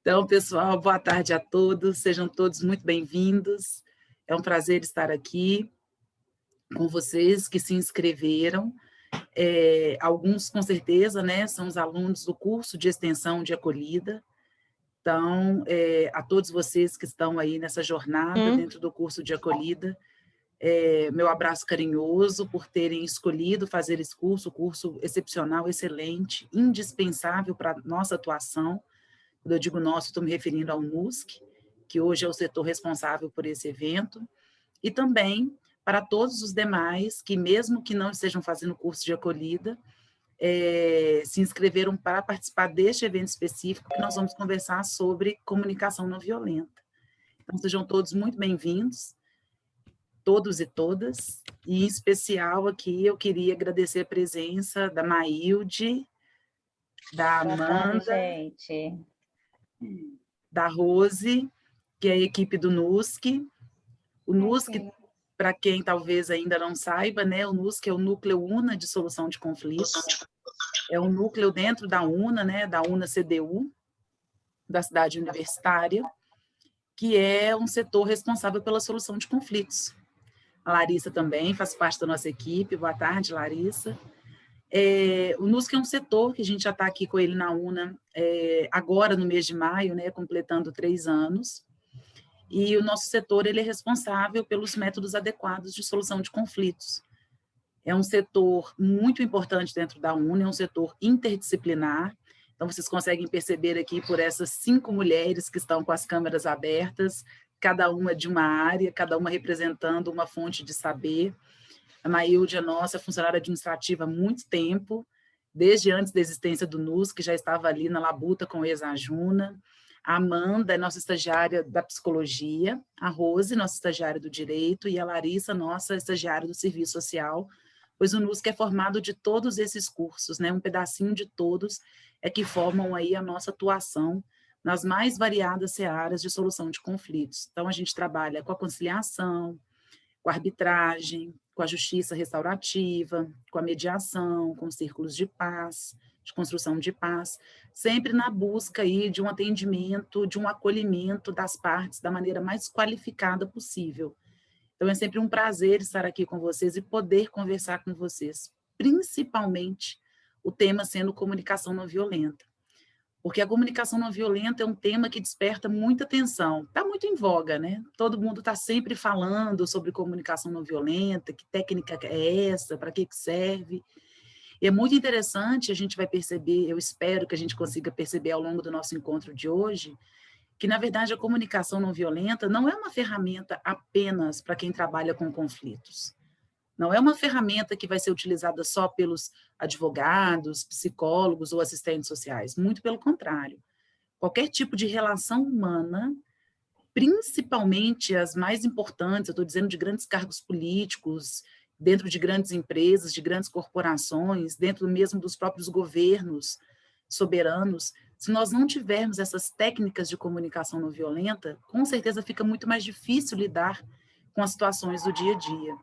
Então, pessoal, boa tarde a todos, sejam todos muito bem-vindos. É um prazer estar aqui com vocês que se inscreveram. Alguns, com certeza, né, são os alunos do curso de extensão de acolhida. Então, a todos vocês que estão aí nessa jornada dentro do curso de acolhida, meu abraço carinhoso por terem escolhido fazer esse curso excepcional, excelente, indispensável para a nossa atuação. Quando eu digo nosso, estou me referindo ao NUSC, que hoje é o setor responsável por esse evento, e também para todos os demais que, mesmo que não estejam fazendo curso de acolhida, se inscreveram para participar deste evento específico, que nós vamos conversar sobre comunicação não violenta. Então, sejam todos muito bem-vindos, todos e todas, e em especial aqui eu queria agradecer a presença da Maílde, da Boa tarde, Amanda, gente. da Rose, que é a equipe do NUSC. O NUSC, para quem talvez ainda não saiba, né, o NUSC é o Núcleo UNA de Solução de Conflitos, é um núcleo dentro da UNA, né, da UNA-CDU, da cidade universitária, que é um setor responsável pela solução de conflitos. A Larissa também faz parte da nossa equipe. Boa tarde, Larissa. O NUSC é um setor que a gente já está aqui com ele na UNA agora no mês de maio, né, completando 3 anos, e o nosso setor ele é responsável pelos métodos adequados de solução de conflitos. É um setor muito importante dentro da UNA, é um setor interdisciplinar. Então, vocês conseguem perceber aqui por essas 5 mulheres que estão com as câmeras abertas, cada uma de uma área, cada uma representando uma fonte de saber. A Maílde é nossa funcionária administrativa há muito tempo, desde antes da existência do NUS, que já estava ali na labuta com o Exajuna. A Amanda é nossa estagiária da psicologia, a Rose, nossa estagiária do direito, e a Larissa, nossa estagiária do serviço social, pois o NUSC é formado de todos esses cursos, né? Um pedacinho de todos é que formam aí a nossa atuação nas mais variadas searas de solução de conflitos. Então, a gente trabalha com a conciliação, com a arbitragem, com a justiça restaurativa, com a mediação, com os círculos de paz, de construção de paz, sempre na busca aí de um atendimento, de um acolhimento das partes da maneira mais qualificada possível. Então, é sempre um prazer estar aqui com vocês e poder conversar com vocês, principalmente o tema sendo comunicação não violenta. Porque a comunicação não violenta é um tema que desperta muita atenção. Está muito em voga, né? Todo mundo está sempre falando sobre comunicação não violenta, que técnica é essa, para que serve. E é muito interessante, a gente vai perceber, eu espero que a gente consiga perceber ao longo do nosso encontro de hoje, que, na verdade, a comunicação não violenta não é uma ferramenta apenas para quem trabalha com conflitos. Não é uma ferramenta que vai ser utilizada só pelos advogados, psicólogos ou assistentes sociais. Muito pelo contrário. Qualquer tipo de relação humana, principalmente as mais importantes, eu estou dizendo de grandes cargos políticos, dentro de grandes empresas, de grandes corporações, dentro mesmo dos próprios governos soberanos, se nós não tivermos essas técnicas de comunicação não violenta, com certeza fica muito mais difícil lidar com as situações do dia a dia.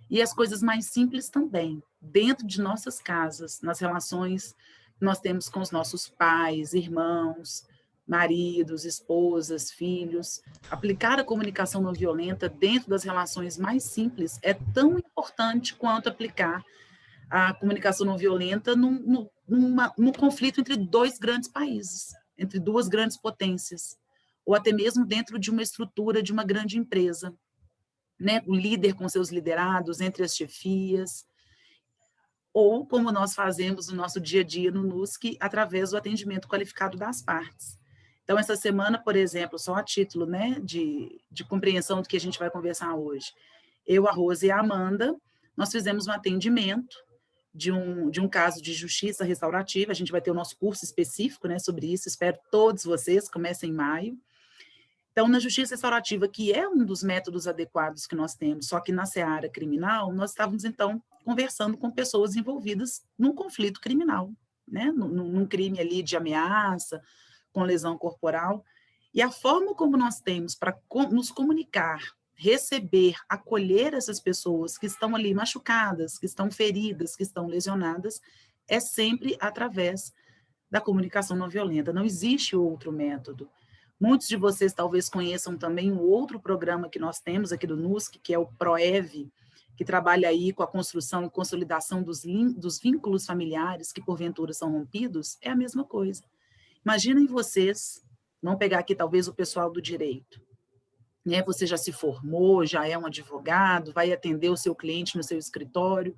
E as coisas mais simples também, dentro de nossas casas, nas relações que nós temos com os nossos pais, irmãos, maridos, esposas, filhos. Aplicar a comunicação não violenta dentro das relações mais simples é tão importante quanto aplicar a comunicação não violenta num conflito entre 2 grandes países, entre 2 grandes potências, ou até mesmo dentro de uma estrutura de uma grande empresa, né? O líder com seus liderados, entre as chefias, ou como nós fazemos no nosso dia a dia no NUSC, através do atendimento qualificado das partes. Então, essa semana, por exemplo, só a título, né, de compreensão do que a gente vai conversar hoje, eu, a Rose e a Amanda, nós fizemos um atendimento de um caso de justiça restaurativa. A gente vai ter o nosso curso específico, né, sobre isso, espero todos vocês, começa em maio. Então, na justiça restaurativa, que é um dos métodos adequados que nós temos, só que na seara criminal, nós estávamos, então, conversando com pessoas envolvidas num conflito criminal, né? Num crime ali de ameaça, com lesão corporal. E a forma como nós temos para nos comunicar, receber, acolher essas pessoas que estão ali machucadas, que estão feridas, que estão lesionadas, é sempre através da comunicação não violenta. Não existe outro método. Muitos de vocês talvez conheçam também um outro programa que nós temos aqui do NUSC, que é o PROEV, que trabalha aí com a construção e consolidação dos vínculos familiares que porventura são rompidos. É a mesma coisa. Imaginem vocês, vamos pegar aqui talvez o pessoal do direito, né? Você já se formou, já é um advogado, vai atender o seu cliente no seu escritório,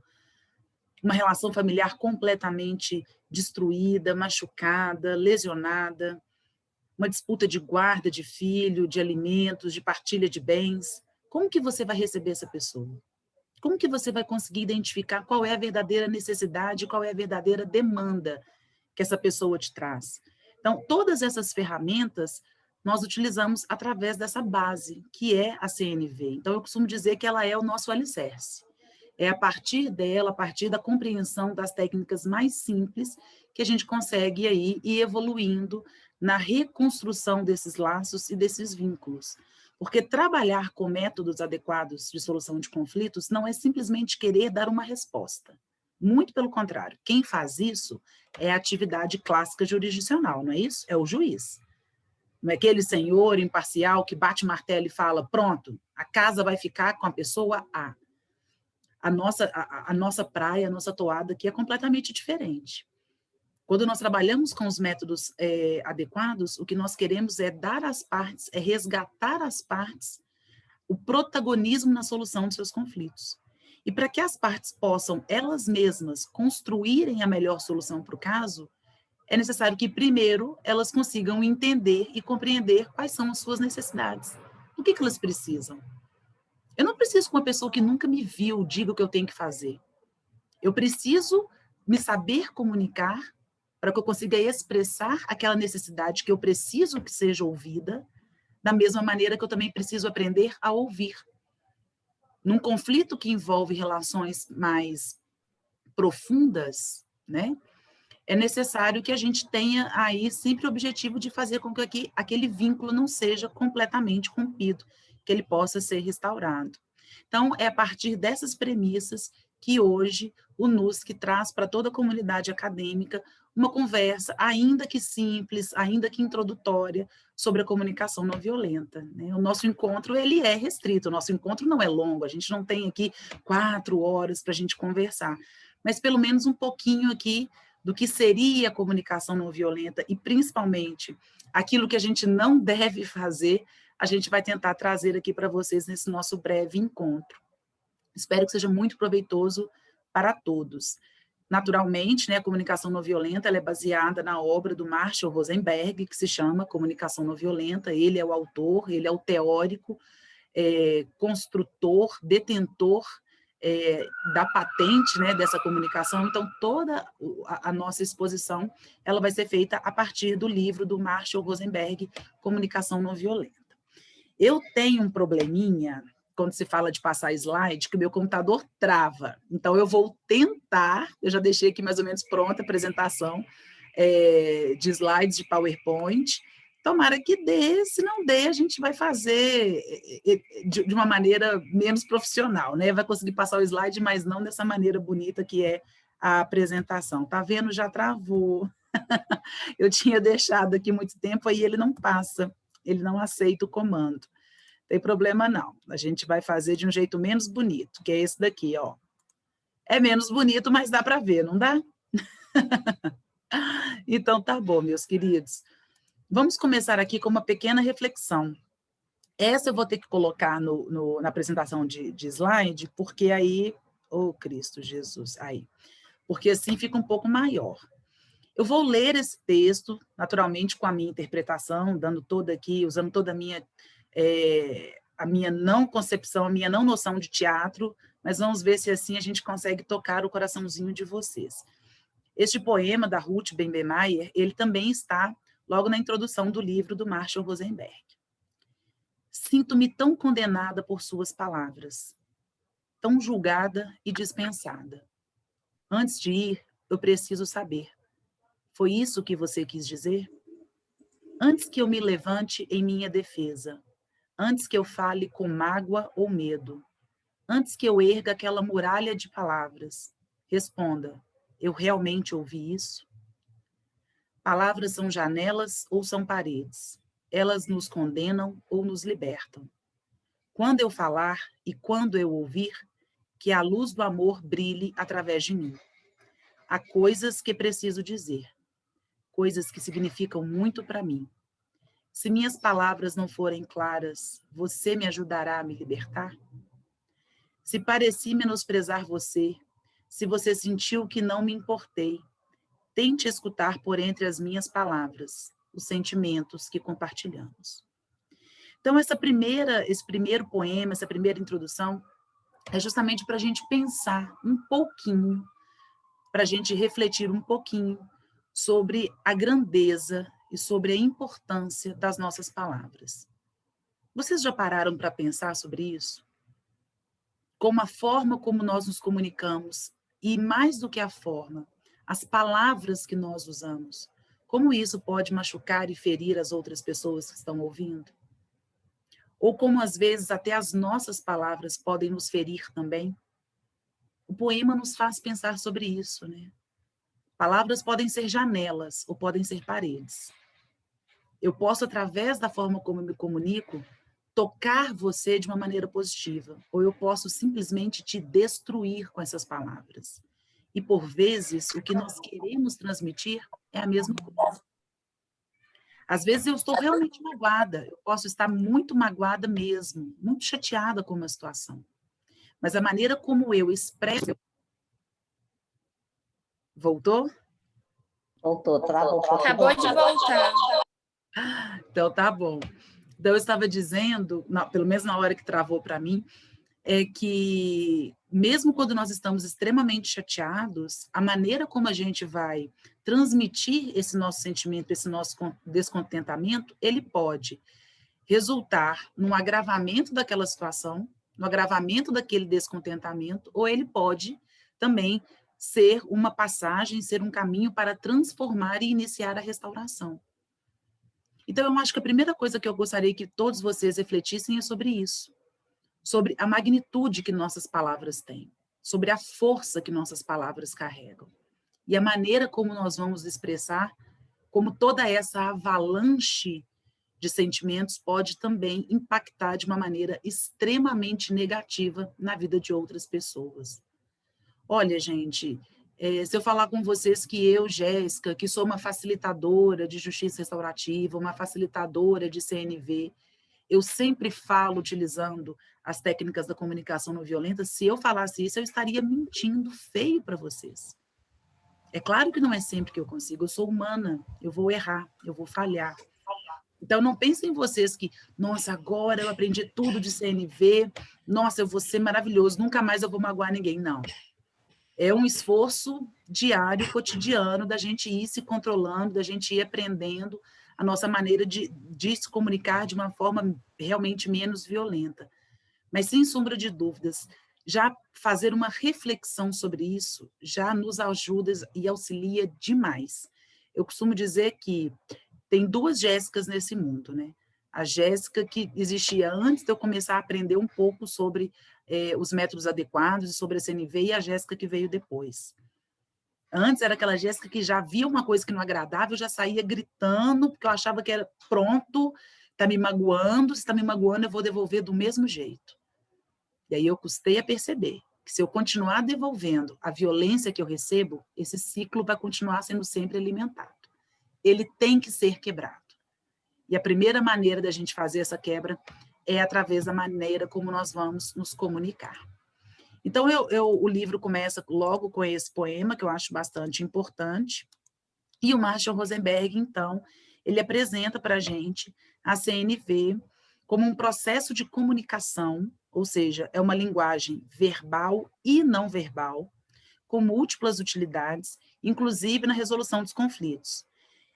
uma relação familiar completamente destruída, machucada, lesionada, uma disputa de guarda de filho, de alimentos, de partilha de bens. Como que você vai receber essa pessoa? Como que você vai conseguir identificar qual é a verdadeira necessidade, qual é a verdadeira demanda que essa pessoa te traz? Então, todas essas ferramentas nós utilizamos através dessa base, que é a CNV. Então, eu costumo dizer que ela é o nosso alicerce. É a partir dela, a partir da compreensão das técnicas mais simples, que a gente consegue aí ir evoluindo na reconstrução desses laços e desses vínculos. Porque trabalhar com métodos adequados de solução de conflitos não é simplesmente querer dar uma resposta. Muito pelo contrário, quem faz isso é a atividade clássica jurisdicional, não é isso? É o juiz. Não é aquele senhor imparcial que bate martelo e fala, pronto, a casa vai ficar com a pessoa A. A nossa praia, a nossa toada aqui é completamente diferente. Quando nós trabalhamos com os métodos adequados, o que nós queremos é dar às partes, é resgatar às partes o protagonismo na solução dos seus conflitos. E para que as partes possam, elas mesmas, construírem a melhor solução para o caso, é necessário que, primeiro, elas consigam entender e compreender quais são as suas necessidades. O que elas precisam? Eu não preciso que uma pessoa que nunca me viu diga o que eu tenho que fazer. Eu preciso me saber comunicar para que eu consiga expressar aquela necessidade que eu preciso que seja ouvida, da mesma maneira que eu também preciso aprender a ouvir. Num conflito que envolve relações mais profundas, né, é necessário que a gente tenha aí sempre o objetivo de fazer com que aquele vínculo não seja completamente rompido, que ele possa ser restaurado. Então, é a partir dessas premissas que hoje o NUSC traz para toda a comunidade acadêmica uma conversa, ainda que simples, ainda que introdutória, sobre a comunicação não violenta, né? O nosso encontro, ele é restrito, o nosso encontro não é longo, a gente não tem aqui 4 horas para a gente conversar, mas pelo menos um pouquinho aqui do que seria a comunicação não violenta e, principalmente, aquilo que a gente não deve fazer, a gente vai tentar trazer aqui para vocês nesse nosso breve encontro. Espero que seja muito proveitoso para todos. Naturalmente, né, a comunicação não violenta ela é baseada na obra do Marshall Rosenberg, que se chama Comunicação Não Violenta. Ele é o autor, ele é o teórico, construtor, detentor da patente, né, dessa comunicação. Então, toda a nossa exposição ela vai ser feita a partir do livro do Marshall Rosenberg, Comunicação Não Violenta. Eu tenho um probleminha, quando se fala de passar slide, que o meu computador trava. Então, eu vou tentar, eu já deixei aqui mais ou menos pronta a apresentação de slides de PowerPoint. Tomara que dê, se não der, a gente vai fazer de uma maneira menos profissional, né? Vai conseguir passar o slide, mas não dessa maneira bonita que é a apresentação. Tá vendo? Já travou. Eu tinha deixado aqui muito tempo, aí ele não passa, ele não aceita o comando. Não tem problema não, a gente vai fazer de um jeito menos bonito, que é esse daqui, ó. É menos bonito, mas dá para ver, não dá? Então tá bom, meus queridos. Vamos começar aqui com uma pequena reflexão. Essa eu vou ter que colocar na apresentação de slide, porque aí, oh Cristo Jesus, aí, porque assim fica um pouco maior. Eu vou ler esse texto, naturalmente com a minha interpretação, dando toda aqui, usando toda a minha não concepção, a minha não noção de teatro, mas vamos ver se assim a gente consegue tocar o coraçãozinho de vocês. Este poema da Ruth Ben-Meyer, ele também está logo na introdução do livro do Marshall Rosenberg. Sinto-me tão condenada por suas palavras, tão julgada e dispensada. Antes de ir, eu preciso saber. Foi isso que você quis dizer? Antes que eu me levante em minha defesa, antes que eu fale com mágoa ou medo, antes que eu erga aquela muralha de palavras, responda, eu realmente ouvi isso? Palavras são janelas ou são paredes? elas nos condenam ou nos libertam. Quando eu falar e quando eu ouvir, que a luz do amor brilhe através de mim. Há coisas que preciso dizer, coisas que significam muito para mim. Se minhas palavras não forem claras, você me ajudará a me libertar? Se pareci menosprezar você, se você sentiu que não me importei, tente escutar por entre as minhas palavras os sentimentos que compartilhamos. Então, esse primeiro poema, essa primeira introdução, é justamente para a gente pensar um pouquinho, para a gente refletir um pouquinho sobre a grandeza e sobre a importância das nossas palavras. Vocês já pararam para pensar sobre isso? Como a forma como nós nos comunicamos, e mais do que a forma, as palavras que nós usamos, como isso pode machucar e ferir as outras pessoas que estão ouvindo? Ou como às vezes até as nossas palavras podem nos ferir também? O poema nos faz pensar sobre isso, né? Palavras podem ser janelas ou podem ser paredes. Eu posso, através da forma como eu me comunico, tocar você de uma maneira positiva, ou eu posso simplesmente te destruir com essas palavras. E, por vezes, o que nós queremos transmitir é a mesma coisa. Às vezes eu estou realmente magoada, eu posso estar muito magoada mesmo, muito chateada com uma situação. Mas a maneira como eu expresso... Voltou? Voltou, travou um pouquinho. Acabou de voltar. Então, tá bom. Então, eu estava dizendo, pelo menos na hora que travou para mim, é que mesmo quando nós estamos extremamente chateados, a maneira como a gente vai transmitir esse nosso sentimento, esse nosso descontentamento, ele pode resultar num agravamento daquela situação, no agravamento daquele descontentamento, ou ele pode também ser uma passagem, ser um caminho para transformar e iniciar a restauração. Então, eu acho que a primeira coisa que eu gostaria que todos vocês refletissem é sobre isso, sobre a magnitude que nossas palavras têm, sobre a força que nossas palavras carregam, e a maneira como nós vamos expressar, como toda essa avalanche de sentimentos pode também impactar de uma maneira extremamente negativa na vida de outras pessoas. Olha, gente, se eu falar com vocês que eu, Jéssica, que sou uma facilitadora de justiça restaurativa, uma facilitadora de CNV, eu sempre falo utilizando as técnicas da comunicação não violenta, se eu falasse isso, eu estaria mentindo feio para vocês. É claro que não é sempre que eu consigo, eu sou humana, eu vou errar, eu vou falhar. Então, não pensem em vocês que, nossa, agora eu aprendi tudo de CNV, nossa, eu vou ser maravilhoso, nunca mais eu vou magoar ninguém. Não. É um esforço diário, cotidiano, da gente ir se controlando, da gente ir aprendendo a nossa maneira de se comunicar de uma forma realmente menos violenta. Mas, sem sombra de dúvidas, já fazer uma reflexão sobre isso já nos ajuda e auxilia demais. Eu costumo dizer que tem duas Jéssicas nesse mundo, né? A Jéssica que existia antes de eu começar a aprender um pouco sobre os métodos adequados e sobre a CNV, e a Jéssica que veio depois. Antes era aquela Jéssica que já via uma coisa que não agradava, eu já saía gritando, porque eu achava que era pronto, está me magoando, se está me magoando eu vou devolver do mesmo jeito. E aí eu custei a perceber que se eu continuar devolvendo a violência que eu recebo, esse ciclo vai continuar sendo sempre alimentado. Ele tem que ser quebrado. E a primeira maneira da gente fazer essa quebra é através da maneira como nós vamos nos comunicar. Então, o livro começa logo com esse poema, que eu acho bastante importante, e o Marshall Rosenberg, então, ele apresenta para a gente a CNV como um processo de comunicação, ou seja, é uma linguagem verbal e não verbal, com múltiplas utilidades, inclusive na resolução dos conflitos.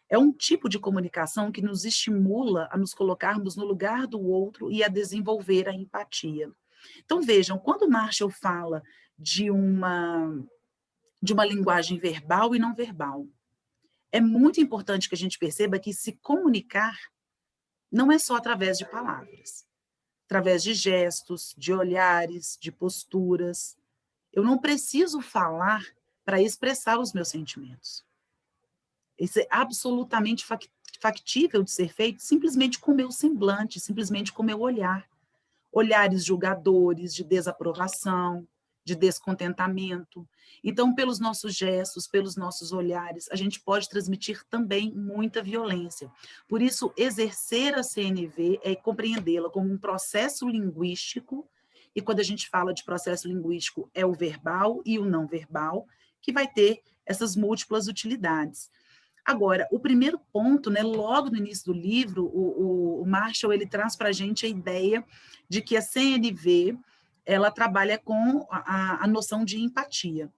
É um tipo de comunicação que nos estimula a nos colocarmos no lugar do outro e a desenvolver a empatia. Então, vejam, quando Marshall fala de uma linguagem verbal e não verbal, é muito importante que a gente perceba que se comunicar não é só através de palavras, através de gestos, de olhares, de posturas. Eu não preciso falar para expressar os meus sentimentos. Isso é absolutamente factível de ser feito simplesmente com o meu semblante, simplesmente com o meu olhar. Olhares julgadores, de desaprovação, de descontentamento. Então, pelos nossos gestos, pelos nossos olhares, a gente pode transmitir também muita violência. Por isso, exercer a CNV é compreendê-la como um processo linguístico, e quando a gente fala de processo linguístico, é o verbal e o não verbal, que vai ter essas múltiplas utilidades. Agora, o primeiro ponto, né, logo no início do livro, o Marshall ele traz para a gente a ideia de que a CNV ela trabalha com a noção de empatia.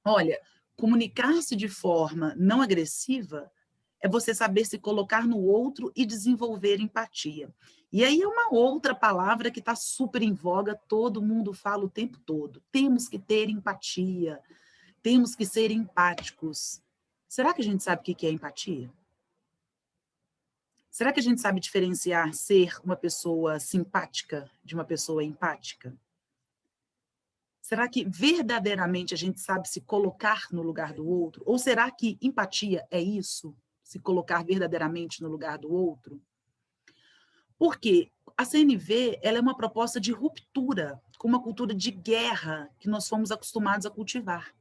Olha, comunicar-se de forma não agressiva é você saber se colocar no outro e desenvolver empatia. E aí é uma outra palavra que está super em voga, todo mundo fala o tempo todo. Temos que ter empatia, temos que ser empáticos. Será que a gente sabe o que é empatia? Será que a gente sabe diferenciar ser uma pessoa simpática de uma pessoa empática? Será que verdadeiramente a gente sabe se colocar no lugar do outro? Ou será que empatia é isso? Se colocar verdadeiramente no lugar do outro? Porque a CNV ela é uma proposta de ruptura com uma cultura de guerra que nós fomos acostumados a cultivar.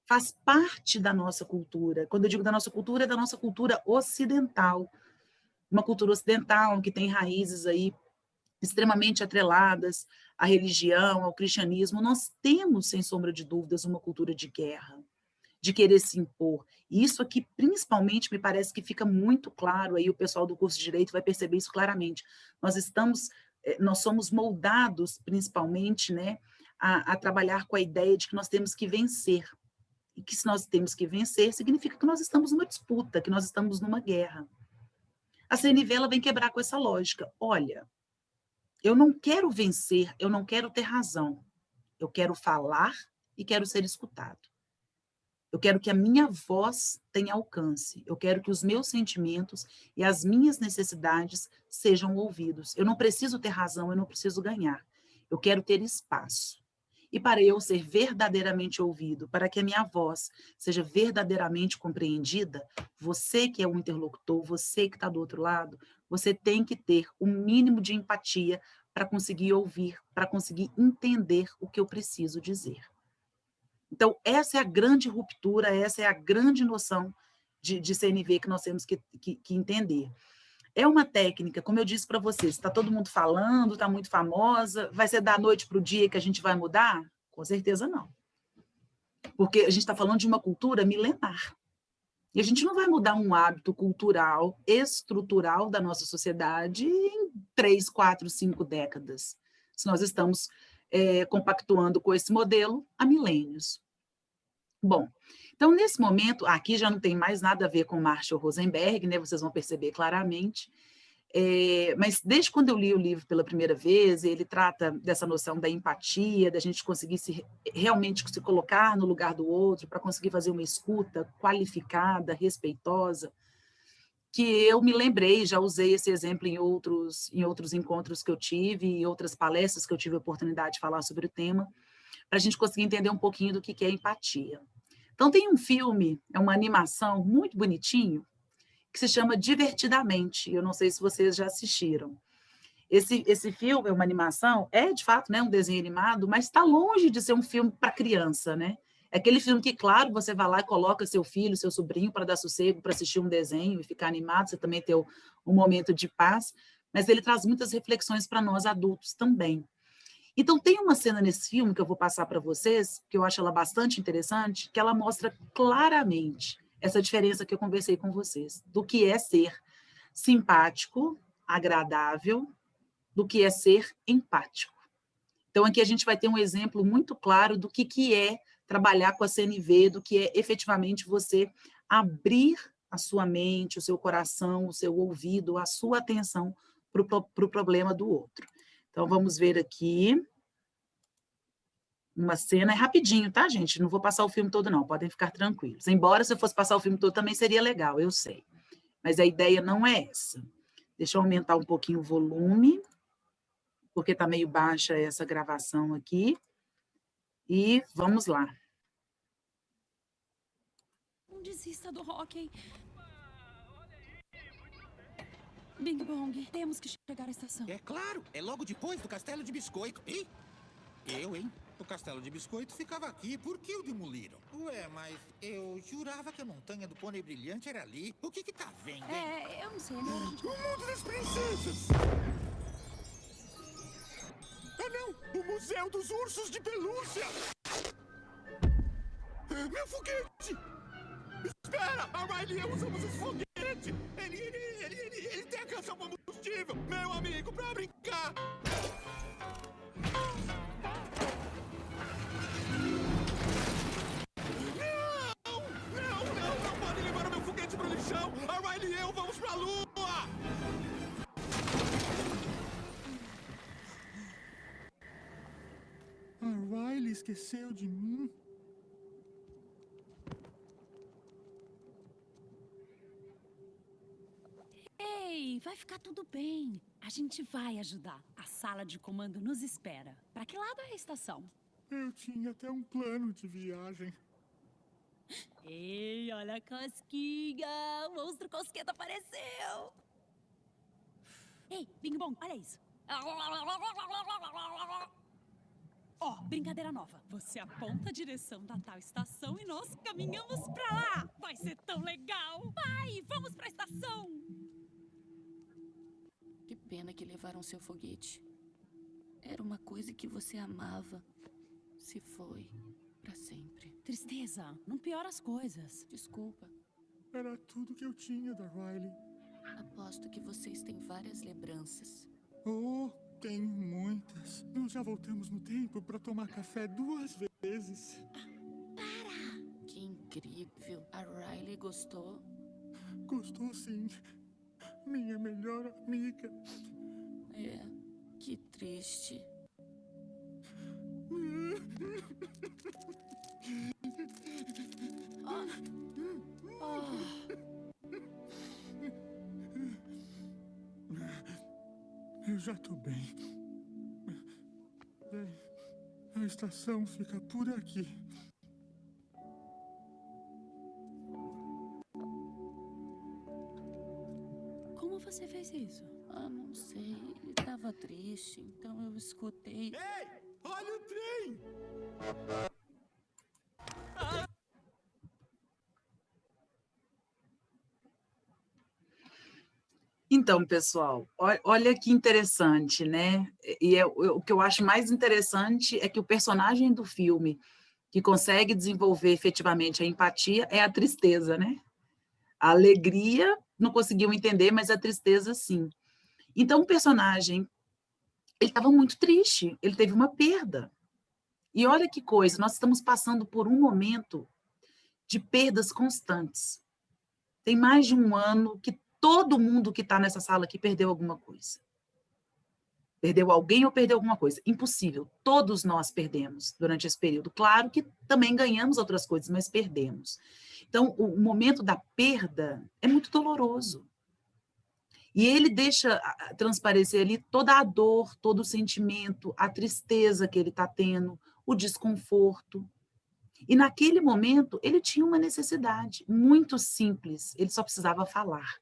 Faz parte da nossa cultura. Quando eu digo da nossa cultura, é da nossa cultura ocidental. Uma cultura ocidental que tem raízes aí extremamente atreladas à religião, ao cristianismo. Nós temos, sem sombra de dúvidas, uma cultura de guerra, de querer se impor. E isso aqui, principalmente, me parece que fica muito claro, aí o pessoal do curso de Direito vai perceber isso claramente. Nós somos moldados, principalmente, né, a trabalhar com a ideia de que nós temos que vencer. E que se nós temos que vencer, significa que nós estamos numa disputa, que nós estamos numa guerra. A CNV ela vem quebrar com essa lógica. Olha, eu não quero vencer, eu não quero ter razão. Eu quero falar e quero ser escutado. Eu quero que a minha voz tenha alcance. Eu quero que os meus sentimentos e as minhas necessidades sejam ouvidos. Eu não preciso ter razão, eu não preciso ganhar. Eu quero ter espaço. E para eu ser verdadeiramente ouvido, para que a minha voz seja verdadeiramente compreendida, você que é o interlocutor, você que está do outro lado, você tem que ter um mínimo de empatia para conseguir ouvir, para conseguir entender o que eu preciso dizer. Então, essa é a grande ruptura, essa é a grande noção de CNV que nós temos que entender. É uma técnica, como eu disse para vocês, está todo mundo falando, está muito famosa, vai ser da noite para o dia que a gente vai mudar? Com certeza não. Porque a gente está falando de uma cultura milenar. E a gente não vai mudar um hábito cultural, estrutural da nossa sociedade em 3, 4, 5 décadas. Se nós estamos compactuando com esse modelo há milênios. Bom, então, nesse momento, aqui já não tem mais nada a ver com Marshall Rosenberg, né? Vocês vão perceber claramente. Mas desde quando eu li o livro pela primeira vez, ele trata dessa noção da empatia, da gente conseguir realmente se colocar no lugar do outro, para conseguir fazer uma escuta qualificada, respeitosa, que eu me lembrei, já usei esse exemplo em outros encontros que eu tive, em outras palestras que eu tive a oportunidade de falar sobre o tema, para a gente conseguir entender um pouquinho do que é empatia. Então, tem um filme, é uma animação muito bonitinho, que se chama Divertidamente. Eu não sei se vocês já assistiram. Esse filme é uma animação, é de fato, né, um desenho animado, mas está longe de ser um filme para criança, né? É aquele filme que, claro, você vai lá e coloca seu filho, seu sobrinho para dar sossego, para assistir um desenho e ficar animado, você também ter um momento de paz, mas ele traz muitas reflexões para nós adultos também. Então, tem uma cena nesse filme que eu vou passar para vocês, que eu acho ela bastante interessante, que ela mostra claramente essa diferença que eu conversei com vocês, do que é ser simpático, agradável, do que é ser empático. Então, aqui a gente vai ter um exemplo muito claro do que é trabalhar com a CNV, do que é efetivamente você abrir a sua mente, o seu coração, o seu ouvido, a sua atenção para o problema do outro. Então, vamos ver aqui uma cena, é rapidinho, tá, gente? Não vou passar o filme todo, não, podem ficar tranquilos. Embora, se eu fosse passar o filme todo, também seria legal, eu sei. Mas a ideia não é essa. Deixa eu aumentar um pouquinho o volume, porque está meio baixa essa gravação aqui. E vamos lá. Não desista do hóquei. Bing Bong, temos que chegar à estação. É claro, é logo depois do Castelo de Biscoito. Ih, eu, hein? O Castelo de Biscoito ficava aqui. Por que o demoliram? Ué, mas eu jurava que a montanha do Pônei Brilhante era ali. O que tá vendo, hein? Eu não sei, né? O mundo das princesas! Ah, não! O Museu dos Ursos de Pelúcia! Meu foguete! Espera! A Riley e eu usamos esse foguete! Ele tem a canção combustível! Meu amigo, pra brincar! Não podem levar o meu foguete pro lixão! A Riley e eu vamos pra lua! A Riley esqueceu de mim? Ei, vai ficar tudo bem. A gente vai ajudar. A sala de comando nos espera. Pra que lado é a estação? Eu tinha até um plano de viagem. Ei, olha a cosquinha! O monstro cosqueta apareceu! Ei, Bing Bong, olha isso! Ó, brincadeira nova. Você aponta a direção da tal estação e nós caminhamos pra lá! Vai ser tão legal! Vai, vamos pra estação! Que pena que levaram seu foguete. Era uma coisa que você amava. Se foi, pra sempre. Tristeza, não piora as coisas. Desculpa. Era tudo que eu tinha da Riley. Aposto que vocês têm várias lembranças. Oh, tem muitas. Nós já voltamos no tempo pra tomar café 2 vezes. Que incrível. A Riley gostou? Gostou sim. Minha melhor amiga. É, que triste. Eu já tô bem. Bem, a estação fica por aqui. Como você fez isso? Ah, não sei. Ele tava triste, então eu escutei. Ei, olha o trem! Então, pessoal, olha que interessante, né? E o que eu acho mais interessante é que o personagem do filme que consegue desenvolver efetivamente a empatia é a tristeza, né? A alegria não conseguiu entender, mas a tristeza sim. Então, o personagem, ele estava muito triste, ele teve uma perda. E olha que coisa, nós estamos passando por um momento de perdas constantes. Tem mais de um ano que todo mundo que está nessa sala aqui perdeu alguma coisa. Perdeu alguém ou perdeu alguma coisa. Impossível. Todos nós perdemos durante esse período. Claro que também ganhamos outras coisas, mas perdemos. Então, o momento da perda é muito doloroso. E ele deixa transparecer ali toda a dor, todo o sentimento, a tristeza que ele está tendo, o desconforto. E naquele momento, ele tinha uma necessidade muito simples, ele só precisava falar.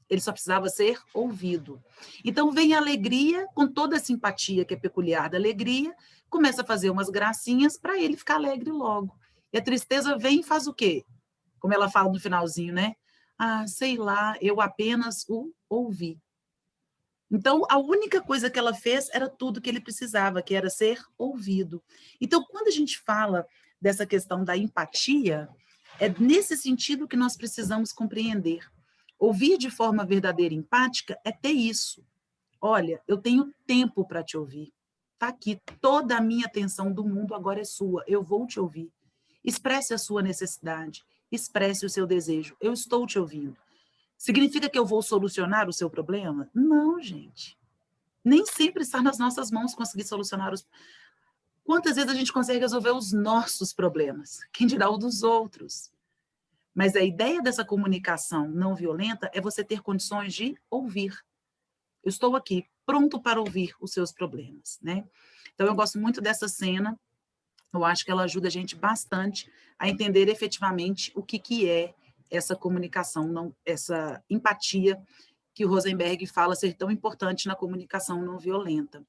Ele só precisava ser ouvido. Então vem a alegria, com toda a simpatia que é peculiar da alegria, começa a fazer umas gracinhas para ele ficar alegre logo. E a tristeza vem e faz o quê? Como ela fala no finalzinho, né? Ah, sei lá, eu apenas o ouvi. Então, a única coisa que ela fez era tudo que ele precisava, que era ser ouvido. Então, quando a gente fala dessa questão da empatia, é nesse sentido que nós precisamos compreender. Ouvir de forma verdadeira e empática é ter isso. Olha, eu tenho tempo para te ouvir. Está aqui, toda a minha atenção do mundo agora é sua. Eu vou te ouvir. Expresse a sua necessidade, expresse o seu desejo. Eu estou te ouvindo. Significa que eu vou solucionar o seu problema? Não, gente. Nem sempre está nas nossas mãos conseguir solucionar os... Quantas vezes a gente consegue resolver os nossos problemas? Quem dirá o dos outros? Mas a ideia dessa comunicação não violenta é você ter condições de ouvir. Eu estou aqui, pronto para ouvir os seus problemas, né? Então, eu gosto muito dessa cena. Eu acho que ela ajuda a gente bastante a entender efetivamente o que é essa comunicação, essa empatia que o Rosenberg fala ser tão importante na comunicação não violenta.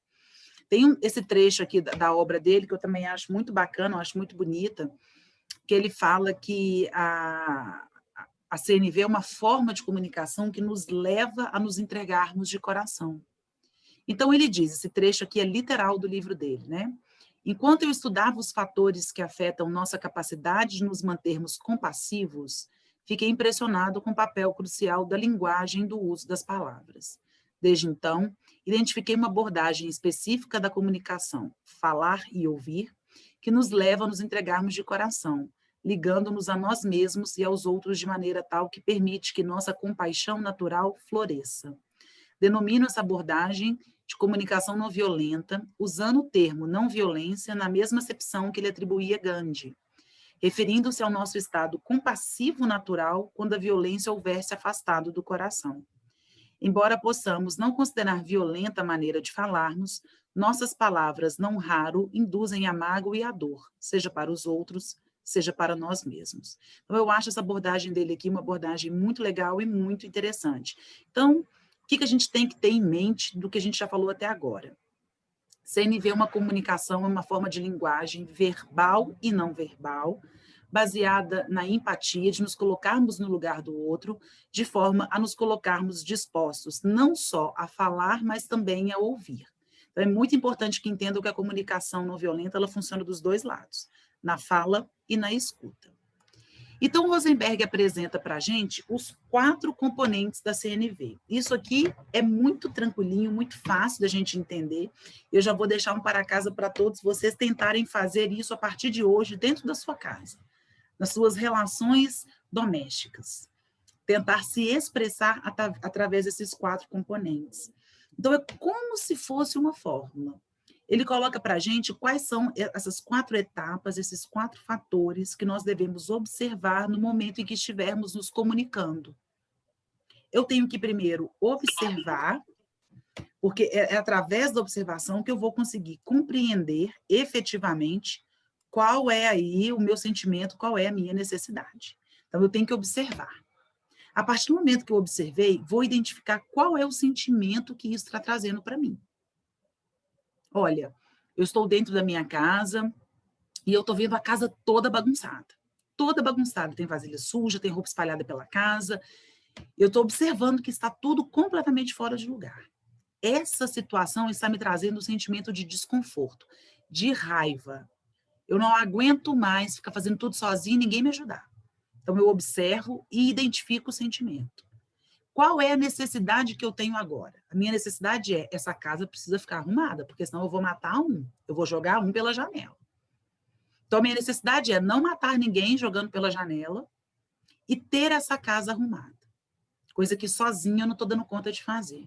Tem esse trecho aqui da obra dele, que eu também acho muito bacana, eu acho muito bonita, que ele fala que a CNV é uma forma de comunicação que nos leva a nos entregarmos de coração. Então, ele diz, esse trecho aqui é literal do livro dele, né? Enquanto eu estudava os fatores que afetam nossa capacidade de nos mantermos compassivos, fiquei impressionado com o papel crucial da linguagem e do uso das palavras. Desde então, identifiquei uma abordagem específica da comunicação, falar e ouvir, que nos leva a nos entregarmos de coração, ligando-nos a nós mesmos e aos outros de maneira tal que permite que nossa compaixão natural floresça. Denomino essa abordagem de comunicação não violenta, usando o termo não violência na mesma acepção que ele atribuía a Gandhi, referindo-se ao nosso estado compassivo natural quando a violência houver se afastado do coração. Embora possamos não considerar violenta a maneira de falarmos, nossas palavras não raro induzem a mágoa e a dor, seja para os outros, seja para nós mesmos. Então, eu acho essa abordagem dele aqui uma abordagem muito legal e muito interessante. Então, o que a gente tem que ter em mente do que a gente já falou até agora? CNV é uma comunicação, é uma forma de linguagem verbal e não verbal, baseada na empatia, de nos colocarmos no lugar do outro, de forma a nos colocarmos dispostos não só a falar, mas também a ouvir. Então, é muito importante que entendam que a comunicação não violenta, ela funciona dos dois lados, na fala e na escuta. Então, o Rosenberg apresenta para a gente os 4 componentes da CNV. Isso aqui é muito tranquilinho, muito fácil da gente entender. Eu já vou deixar um para casa para todos vocês tentarem fazer isso a partir de hoje dentro da sua casa, nas suas relações domésticas. Tentar se expressar através desses 4 componentes. Então, é como se fosse uma fórmula. Ele coloca para a gente quais são essas 4 etapas, esses 4 fatores que nós devemos observar no momento em que estivermos nos comunicando. Eu tenho que primeiro observar, porque é através da observação que eu vou conseguir compreender efetivamente qual é aí o meu sentimento, qual é a minha necessidade. Então, eu tenho que observar. A partir do momento que eu observei, vou identificar qual é o sentimento que isso está trazendo para mim. Olha, eu estou dentro da minha casa e eu estou vendo a casa toda bagunçada. Toda bagunçada. Tem vasilha suja, tem roupa espalhada pela casa. Eu estou observando que está tudo completamente fora de lugar. Essa situação está me trazendo um sentimento de desconforto, de raiva. Eu não aguento mais ficar fazendo tudo sozinho e ninguém me ajudar. Então, eu observo e identifico o sentimento. Qual é a necessidade que eu tenho agora? A minha necessidade é, essa casa precisa ficar arrumada, porque senão eu vou matar um, eu vou jogar um pela janela. Então, a minha necessidade é não matar ninguém jogando pela janela e ter essa casa arrumada. Coisa que sozinha eu não estou dando conta de fazer.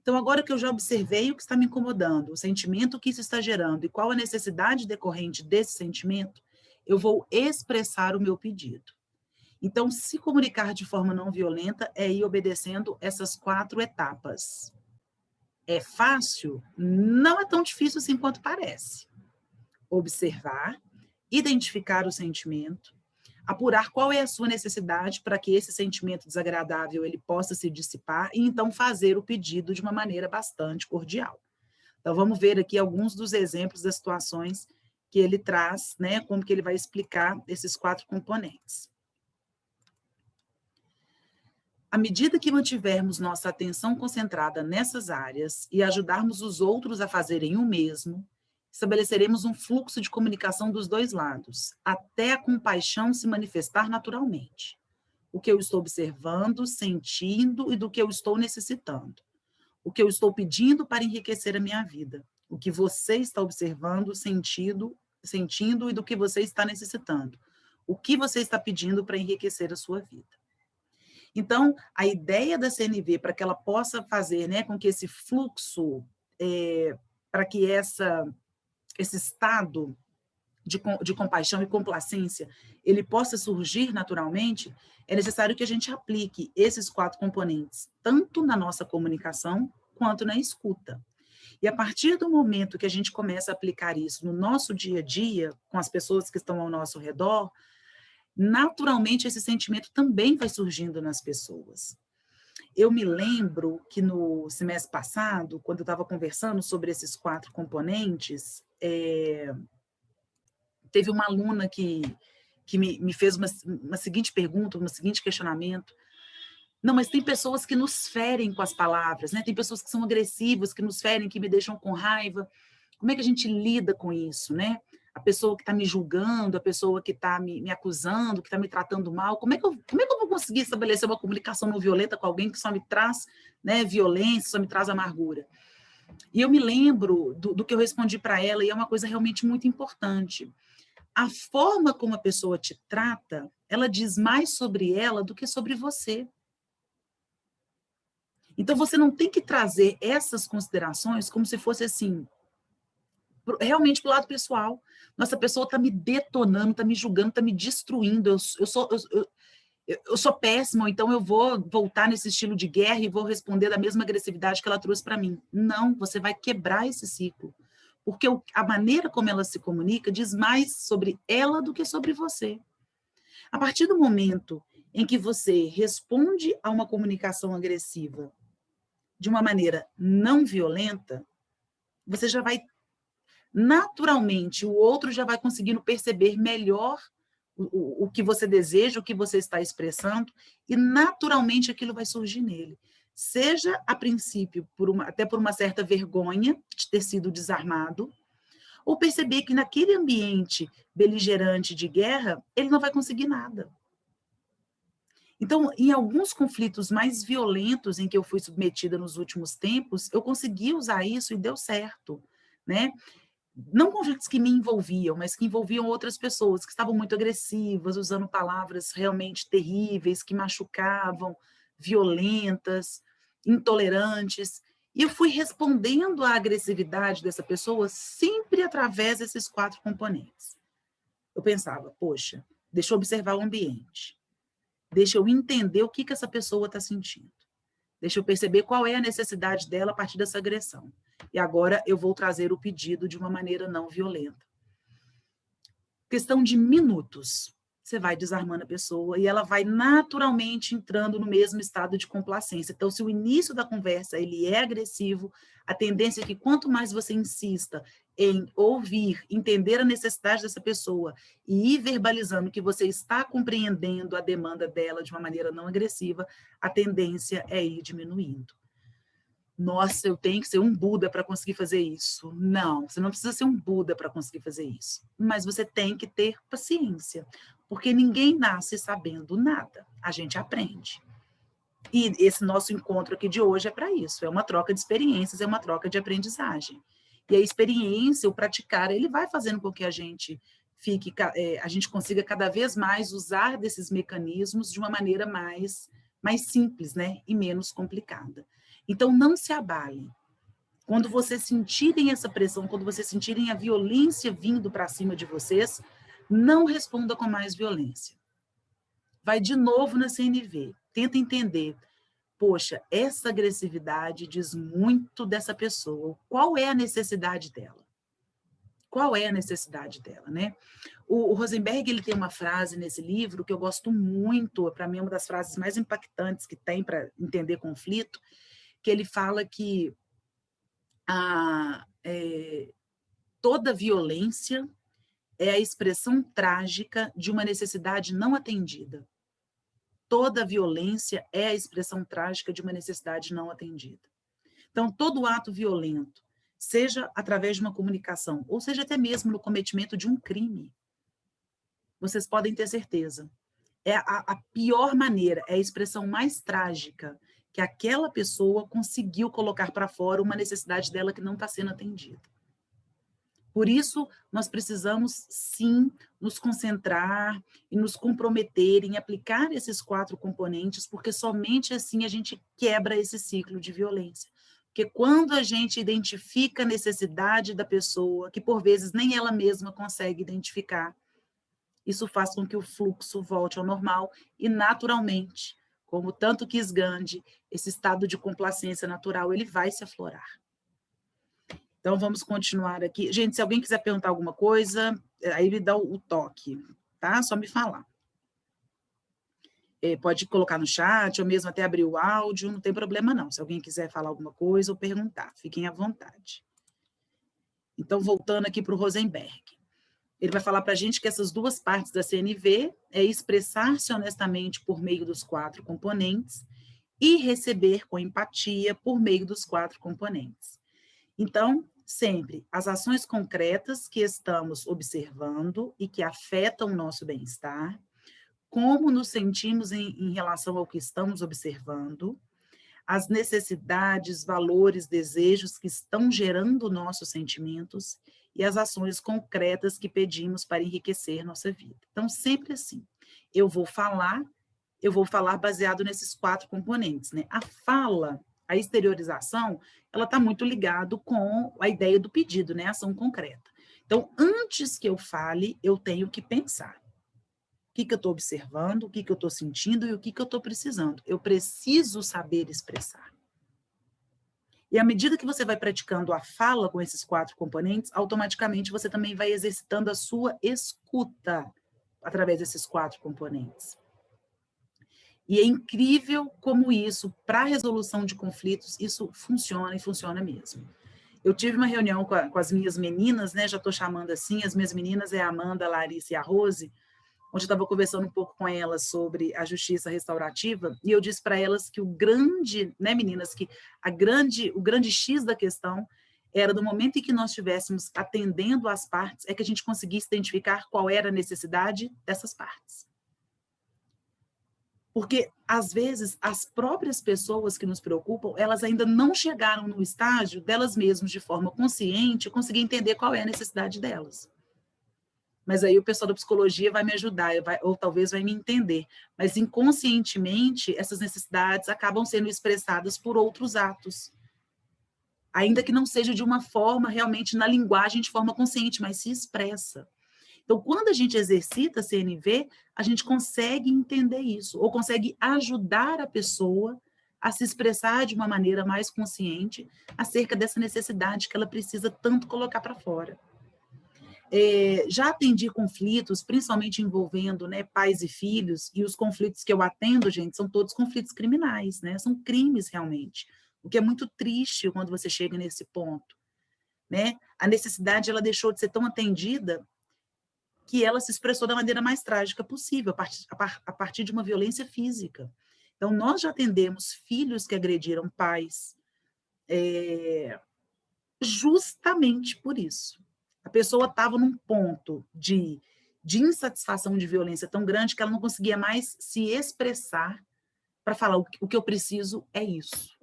Então, agora que eu já observei o que está me incomodando, o sentimento que isso está gerando e qual a necessidade decorrente desse sentimento, eu vou expressar o meu pedido. Então, se comunicar de forma não violenta é ir obedecendo essas 4 etapas. É fácil? Não é tão difícil assim quanto parece. Observar, identificar o sentimento, apurar qual é a sua necessidade para que esse sentimento desagradável ele possa se dissipar e então fazer o pedido de uma maneira bastante cordial. Então, vamos ver aqui alguns dos exemplos das situações que ele traz, né, como que ele vai explicar esses 4 componentes. À medida que mantivermos nossa atenção concentrada nessas áreas e ajudarmos os outros a fazerem o mesmo, estabeleceremos um fluxo de comunicação dos dois lados, até a compaixão se manifestar naturalmente. O que eu estou observando, sentindo e do que eu estou necessitando. O que eu estou pedindo para enriquecer a minha vida. O que você está observando, sentindo e do que você está necessitando. O que você está pedindo para enriquecer a sua vida. Então, a ideia da CNV, para que ela possa fazer, né, com que esse fluxo, para que esse estado de compaixão e complacência, ele possa surgir naturalmente, é necessário que a gente aplique esses 4 componentes, tanto na nossa comunicação, quanto na escuta. E a partir do momento que a gente começa a aplicar isso no nosso dia a dia, com as pessoas que estão ao nosso redor, naturalmente esse sentimento também vai surgindo nas pessoas. eu me lembro que no semestre passado, quando eu estava conversando sobre esses 4 componentes, teve uma aluna que me fez uma seguinte pergunta, um seguinte questionamento. Não, mas tem pessoas que nos ferem com as palavras, né? Tem pessoas que são agressivas, que nos ferem, que me deixam com raiva. Como é que a gente lida com isso, né? A pessoa que está me julgando, a pessoa que está me acusando, que está me tratando mal, como é que eu vou conseguir estabelecer uma comunicação não violenta com alguém que só me traz, né, violência, só me traz amargura? E eu me lembro do que eu respondi para ela, e é uma coisa realmente muito importante. A forma como a pessoa te trata, ela diz mais sobre ela do que sobre você. Então, você não tem que trazer essas considerações como se fosse assim, realmente para o lado pessoal. Nossa, a pessoa está me detonando, está me julgando, está me destruindo, eu sou péssima, ou então eu vou voltar nesse estilo de guerra e vou responder da mesma agressividade que ela trouxe para mim. Não, você vai quebrar esse ciclo. Porque a maneira como ela se comunica diz mais sobre ela do que sobre você. A partir do momento em que você responde a uma comunicação agressiva de uma maneira não violenta, você já vai, naturalmente, o outro já vai conseguindo perceber melhor o que você deseja, o que você está expressando, e naturalmente aquilo vai surgir nele. Seja, a princípio, até por uma certa vergonha de ter sido desarmado, ou perceber que naquele ambiente beligerante de guerra, ele não vai conseguir nada. Então, em alguns conflitos mais violentos em que eu fui submetida nos últimos tempos, eu consegui usar isso e deu certo, né? Não conflitos que me envolviam, mas que envolviam outras pessoas, que estavam muito agressivas, usando palavras realmente terríveis, que machucavam, violentas, intolerantes. E eu fui respondendo à agressividade dessa pessoa sempre através desses 4 componentes. Eu pensava, poxa, deixa eu observar o ambiente. Deixa eu entender o que essa pessoa está sentindo. Deixa eu perceber qual é a necessidade dela a partir dessa agressão. E agora eu vou trazer o pedido de uma maneira não violenta. Questão de minutos. Você vai desarmando a pessoa e ela vai naturalmente entrando no mesmo estado de complacência. Então, se o início da conversa ele é agressivo, a tendência é que quanto mais você insista em ouvir, entender a necessidade dessa pessoa e ir verbalizando que você está compreendendo a demanda dela de uma maneira não agressiva, a tendência é ir diminuindo. Nossa, eu tenho que ser um Buda para conseguir fazer isso. Não, você não precisa ser um Buda para conseguir fazer isso. Mas você tem que ter paciência, porque ninguém nasce sabendo nada. A gente aprende. E esse nosso encontro aqui de hoje é para isso. É uma troca de experiências, é uma troca de aprendizagem. E a experiência, o praticar, ele vai fazendo com que a gente consiga cada vez mais usar desses mecanismos de uma maneira mais simples, né? E menos complicada. Então, não se abalem. Quando vocês sentirem essa pressão, quando vocês sentirem a violência vindo para cima de vocês, não responda com mais violência. Vai de novo na CNV. Tenta entender. Poxa, essa agressividade diz muito dessa pessoa. Qual é a necessidade dela? Qual é a necessidade dela, né? O Rosenberg, ele tem uma frase nesse livro que eu gosto muito, para mim é uma das frases mais impactantes que tem para entender conflito, que ele fala que toda violência é a expressão trágica de uma necessidade não atendida. Toda violência é a expressão trágica de uma necessidade não atendida. Então, todo ato violento, seja através de uma comunicação, ou seja até mesmo no cometimento de um crime, vocês podem ter certeza, é a pior maneira, é a expressão mais trágica que aquela pessoa conseguiu colocar para fora uma necessidade dela que não está sendo atendida. Por isso, nós precisamos, sim, nos concentrar e nos comprometer em aplicar esses 4 componentes, porque somente assim a gente quebra esse ciclo de violência. Porque quando a gente identifica a necessidade da pessoa, que por vezes nem ela mesma consegue identificar, isso faz com que o fluxo volte ao normal e, naturalmente, como tanto quis Gandhi, esse estado de complacência natural, ele vai se aflorar. Então, vamos continuar aqui. Gente, se alguém quiser perguntar alguma coisa, aí ele dá o toque, tá? Só me falar. Pode colocar no chat, ou mesmo até abrir o áudio, não tem problema não. Se alguém quiser falar alguma coisa ou perguntar, fiquem à vontade. Então, voltando aqui para o Rosenberg. Ele vai falar para a gente que essas duas partes da CNV é expressar-se honestamente por meio dos 4 componentes e receber com empatia por meio dos 4 componentes. Então, sempre as ações concretas que estamos observando e que afetam o nosso bem-estar, como nos sentimos em relação ao que estamos observando, as necessidades, valores, desejos que estão gerando nossos sentimentos e as ações concretas que pedimos para enriquecer nossa vida. Então, sempre assim, eu vou falar baseado nesses 4 componentes, né? A fala, a exteriorização, ela está muito ligado com a ideia do pedido, né? A ação concreta. Então, antes que eu fale, eu tenho que pensar. O que eu estou observando, o que eu estou sentindo e o que eu estou precisando. Eu preciso saber expressar. E à medida que você vai praticando a fala com esses 4 componentes, automaticamente você também vai exercitando a sua escuta através desses 4 componentes. E é incrível como isso, para a resolução de conflitos, isso funciona e funciona mesmo. Eu tive uma reunião com as minhas meninas, né? Já estou chamando assim, as minhas meninas é a Amanda, a Larissa e a Rose, onde eu estava conversando um pouco com elas sobre a justiça restaurativa, e eu disse para elas que o grande, né, meninas, que o grande X da questão era do momento em que nós estivéssemos atendendo às partes, é que a gente conseguisse identificar qual era a necessidade dessas partes. Porque, às vezes, as próprias pessoas que nos preocupam, elas ainda não chegaram no estágio delas mesmas, de forma consciente, conseguir entender qual é a necessidade delas. Mas aí o pessoal da psicologia vai me ajudar, ou talvez vai me entender. Mas inconscientemente, essas necessidades acabam sendo expressadas por outros atos. Ainda que não seja de uma forma, realmente, na linguagem, de forma consciente, mas se expressa. Então, quando a gente exercita a CNV, a gente consegue entender isso, ou consegue ajudar a pessoa a se expressar de uma maneira mais consciente acerca dessa necessidade que ela precisa tanto colocar para fora. Já atendi conflitos, principalmente envolvendo, né, pais e filhos, e os conflitos que eu atendo, gente, são todos conflitos criminais, né, são crimes realmente, o que é muito triste quando você chega nesse ponto, né, a necessidade, ela deixou de ser tão atendida que ela se expressou da maneira mais trágica possível, a partir de uma violência física. Então, nós já atendemos filhos que agrediram pais, justamente por isso. A pessoa estava num ponto de insatisfação, de violência tão grande que ela não conseguia mais se expressar para falar o que eu preciso é isso.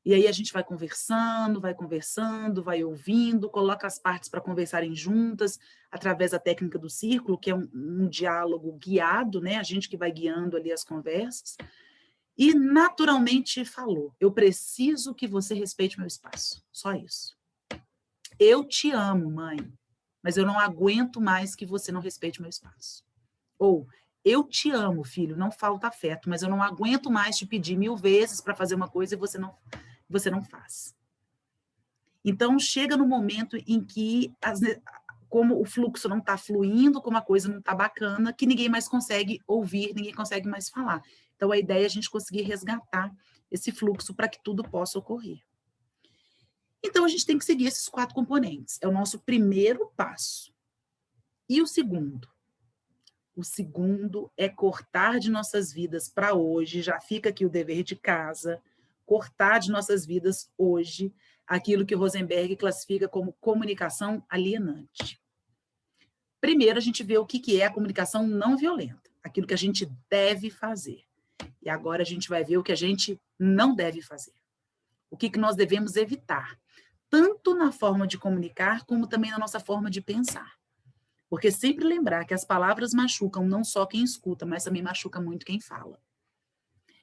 E aí a gente vai conversando, vai ouvindo, coloca as partes para conversarem juntas, através da técnica do círculo, que é um diálogo guiado, né? A gente que vai guiando ali as conversas. E naturalmente falou, eu preciso que você respeite meu espaço, só isso. Eu te amo, mãe, mas eu não aguento mais que você não respeite meu espaço. Ou, eu te amo, filho, não falta afeto, mas eu não aguento mais te pedir 1000 vezes para fazer uma coisa e você não faz. Então, chega no momento em que, como o fluxo não está fluindo, como a coisa não está bacana, que ninguém mais consegue ouvir, ninguém consegue mais falar. Então, a ideia é a gente conseguir resgatar esse fluxo para que tudo possa ocorrer. Então, a gente tem que seguir esses 4 componentes. É o nosso primeiro passo. E o segundo? O segundo é cortar de nossas vidas para hoje, já fica aqui o dever de casa, cortar de nossas vidas hoje aquilo que Rosenberg classifica como comunicação alienante. Primeiro, a gente vê o que é a comunicação não violenta, aquilo que a gente deve fazer. E agora a gente vai ver o que a gente não deve fazer. O que nós devemos evitar, tanto na forma de comunicar, como também na nossa forma de pensar. Porque sempre lembrar que as palavras machucam não só quem escuta, mas também machuca muito quem fala.